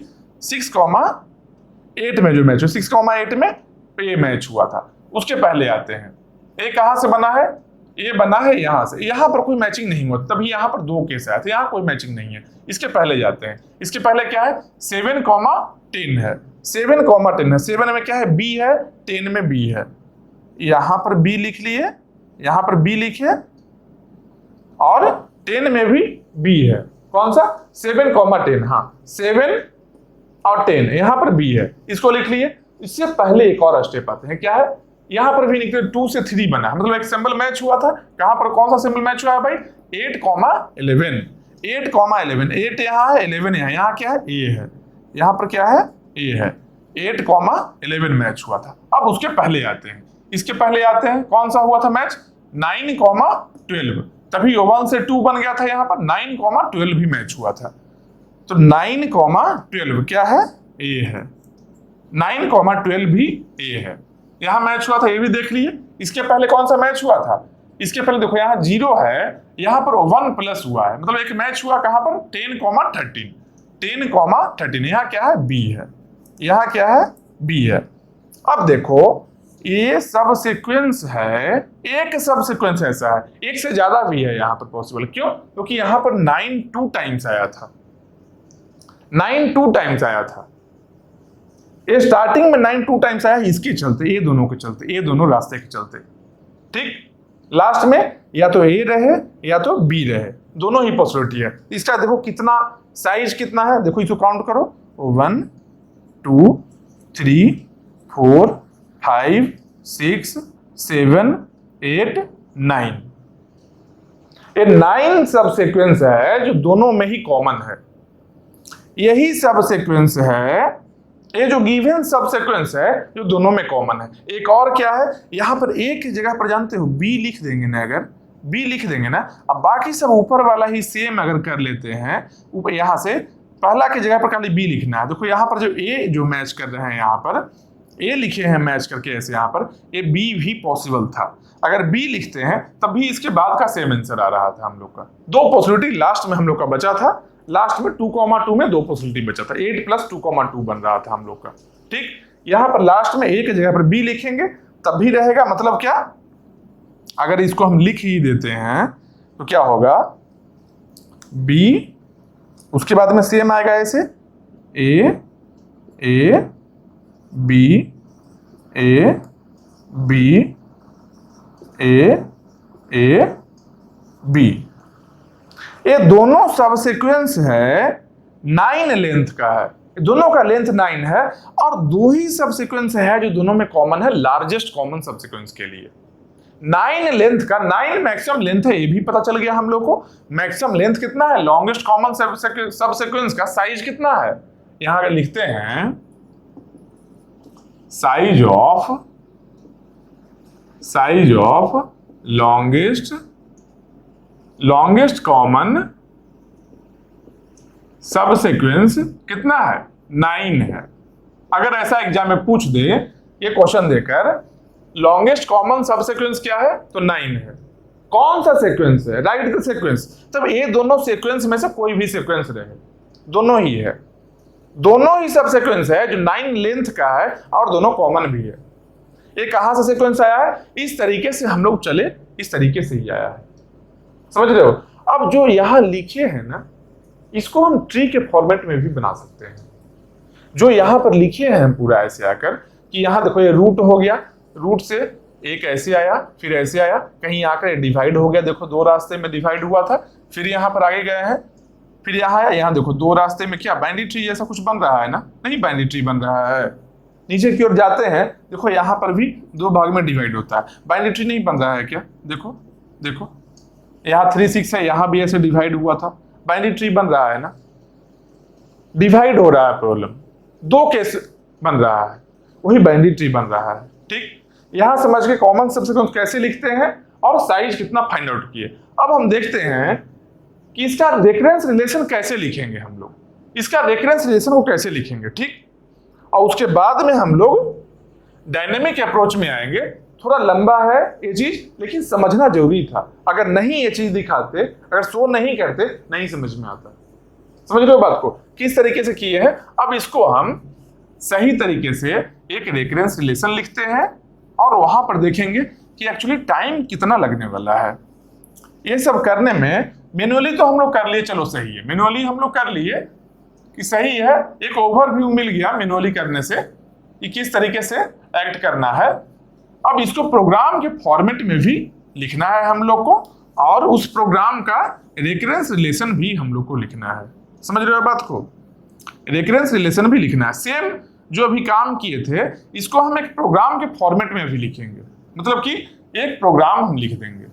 6,8 में जो मैच हुआ, 6,8 में ए मैच हुआ था। उसके पहले आते हैं, ए कहां से बना है, ए बना है यहां से, यहां पर कोई मैचिंग नहीं हुआ, तभी यहां पर 2 केस आए थे, यहां कोई मैचिंग नहीं है। इसके पहले जाते हैं, इसके पहले क्या है, 7,10 है, 7,10 है, 7 में क्या है, बी है, 10 में बी है, यहां पर बी लिख लिए, यहां पर बी लिखे, और 10 में भी बी है। कौन सा, 7,10, हाँ 7 और 10 यहां पर बी है, इसको लिख लिए। इससे पहले एक और स्टेप आते हैं, क्या है, यहां पर भी निकले 2 से 3 बना, मतलब एक सिंबल मैच हुआ था। कहां पर, कौन सा सिंबल मैच हुआ है भाई, 8,11, 8,11, 8 यहां है, 11 यहां क्या है, ए है, यहां पर क्या है, ए है, 8,11 मैच हुआ था। अब उसके पहले आते हैं, इसके पहले आते हैं, कौन सा हुआ था मैच, 9,12, तभी 1 से 2 बन गया था, यहां पर 9,12 भी मैच हुआ था। तो 9,12 क्या है, ए है, 9,12 भी ए है, यहां मैच हुआ था, ये भी देख लिए। इसके पहले कौन सा मैच हुआ था, इसके पहले देखो यहां 0 है, यहां पर 1 प्लस हुआ है, मतलब एक मैच हुआ कहां पर, 10,13, 10,13, यहां क्या है, बी है, यहां क्या है, बी है। अब देखो ये सब सीक्वेंस है, एक सब सीक्वेंस ऐसा है, एक से ज्यादा भी है यहां पर पॉसिबल, क्यों, क्योंकि यहां पर 9 2 टाइम्स आया था, 9 2 टाइम्स आया था। ये स्टार्टिंग में 9 2 टाइम्स आया, इसके चलते, ये दोनों के चलते, ये दोनों रास्ते के चलते। ठीक, लास्ट में या तो ए रहे या तो बी रहे, दोनों ही पॉसिबिलिटी है। इसका देखो कितना साइज कितना है, देखो इसको काउंट करो, 1 2 3 4 5 6 7 8 9, ये 9 सब सीक्वेंस है जो दोनों में ही कॉमन है। यही सब सीक्वेंस है, ये जो गिवन सब सीक्वेंस है जो दोनों में कॉमन है। एक और क्या है, यहां पर एक जगह पर जानते हो बी लिख देंगे ना, अगर बी लिख देंगे ना, अब बाकी सब ऊपर वाला ही सेम अगर कर लेते हैं, ऊपर यहां से पहला की जगह पर खाली बी लिखना है। देखो यहां पर जो ए जो मैच कर रहे हैं, यहां पर ए लिखे हैं मैच करके ऐसे, यहां पर ये बी भी पॉसिबल था। अगर बी लिखते हैं तब भी इसके बाद का सेम आंसर आ रहा था हम लोग का। 2 पॉसिबिलिटी लास्ट में हम लोग का बचा था, लास्ट में 2,2 में 2 पॉसिबिलिटी बचा था, 8 + 2,2 बन रहा था हम लोग का। ठीक, यहां पर लास्ट में एक जगह पर बी लिखेंगे तब भी रहेगा, मतलब क्या, अगर इसको हम लिख ही देते हैं तो क्या होगा, बी, उसके बाद में सेम आएगा ऐसे, A B A B A B. ये दोनों सब सीक्वेंस है 9 लेंथ का है, दोनों का लेंथ 9 है, और दो ही सब सीक्वेंस है जो दोनों में कॉमन है लार्जेस्ट कॉमन सब सीक्वेंस के लिए। 9 लेंथ का, 9 मैक्सिमम लेंथ है, ये भी पता चल गया हम लोग को। मैक्सिमम लेंथ कितना है लॉन्गेस्ट कॉमन सब सीक्वेंस का, साइज कितना है, यहां अगर लिखते हैं size of longest common sub sequence कितना है 9 है। अगर ऐसा एग्जाम में पूछ दे ये क्वेश्चन देकर लॉन्गेस्ट कॉमन सब सीक्वेंस क्या है तो 9 है। कौन सा सीक्वेंस है, राइट द सीक्वेंस। तब ये दोनों सीक्वेंस में से कोई भी सीक्वेंस रहे, दोनों ही है, दोनों ही सब सीक्वेंस है जो 9 लेंथ का है और दोनों कॉमन भी है। ये कहां से सीक्वेंस आया है, इस तरीके से हम लोग चले, इस तरीके से ही आया है, समझ रहे हो। अब जो यहां लिखे हैं ना, इसको हम ट्री के फॉर्मेट में भी बना सकते हैं। जो यहां पर लिखे हैं पूरा ऐसे आकर कि यहां देखो ये रूट हो गया, रूट से एक ऐसे आया, फिर ऐसे आया, कहीं आकर डिवाइड हो गया, देखो दो रास्ते में डिवाइड हुआ था, फिर यहां पर आगे गए हैं, फिर यहां आया, यहां देखो दो रास्ते में क्या बाइनरी ट्री जैसा कुछ बन रहा है ना, नहीं बाइनरी ट्री बन रहा है। नीचे की ओर जाते हैं, देखो यहां पर भी दो भाग में डिवाइड होता है, बाइनरी ट्री नहीं बन रहा है क्या, देखो देखो यहाँ 3 6 है, यहां भी ऐसे डिवाइड हुआ था, बाइनरी ट्री बन रहा है ना, डिवाइड हो रहा है प्रॉब्लम, दो केस बन रहा है, वही बाइनरी ट्री बन रहा है। ठीक, यहां समझ के कॉमन सब सीक्वेंस कैसे लिखते हैं और साइज कितना फाइंड आउट किए। अब हम देखते हैं कि इसका रेकरेंस रिलेशन कैसे लिखेंगे हम लोग, इसका रेकरेंस रिलेशन को कैसे लिखेंगे। ठीक, और उसके बाद में हम लोग डायनेमिक अप्रोच में आएंगे। थोड़ा लंबा है ये चीज, लेकिन समझना जरूरी था। अगर नहीं ये चीज दिखाते, अगर शो नहीं करते, नहीं समझ में आता। समझ रहे हो बात को, किस तरीके से किए हैं। अब इसको हम सही तरीके से एक रेकरेंस रिलेशन लिखते हैं और वहां पर देखेंगे कि एक्चुअली टाइम कितना लगने वाला है। ये सब करने में मैनुअली तो हम लोग कर लिए, चलो सही है, मैनुअली हम लोग कर लिए कि सही है, एक ओवरव्यू मिल गया मैनुअली करने से कि किस तरीके से एक्ट करना है। अब इसको प्रोग्राम के फॉर्मेट में भी लिखना है हम लोग को, और उस प्रोग्राम का रेकरेंस रिलेशन भी हम लोग को लिखना है। समझ रहे हो बात को, रेकरेंस रिलेशन भी लिखना है। सेम जो अभी काम किए थे, इसको हम एक प्रोग्राम के फॉर्मेट में भी लिखेंगे, मतलब कि एक प्रोग्राम हम लिख देंगे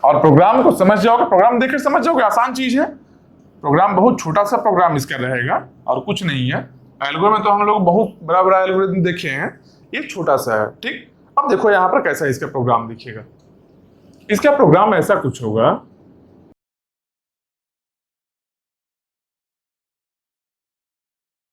और प्रोग्राम को समझ जाओगे, प्रोग्राम देखकर समझ जाओगे, आसान चीज है। प्रोग्राम बहुत छोटा सा प्रोग्राम इसका रहेगा और कुछ नहीं है। एल्गो में तो हम लोग बहुत बड़ा बड़ा एल्गोरिथम देखे हैं, ये छोटा सा है। ठीक, अब देखो यहाँ पर कैसा इसका प्रोग्राम दिखेगा। इसका प्रोग्राम ऐसा कुछ होगा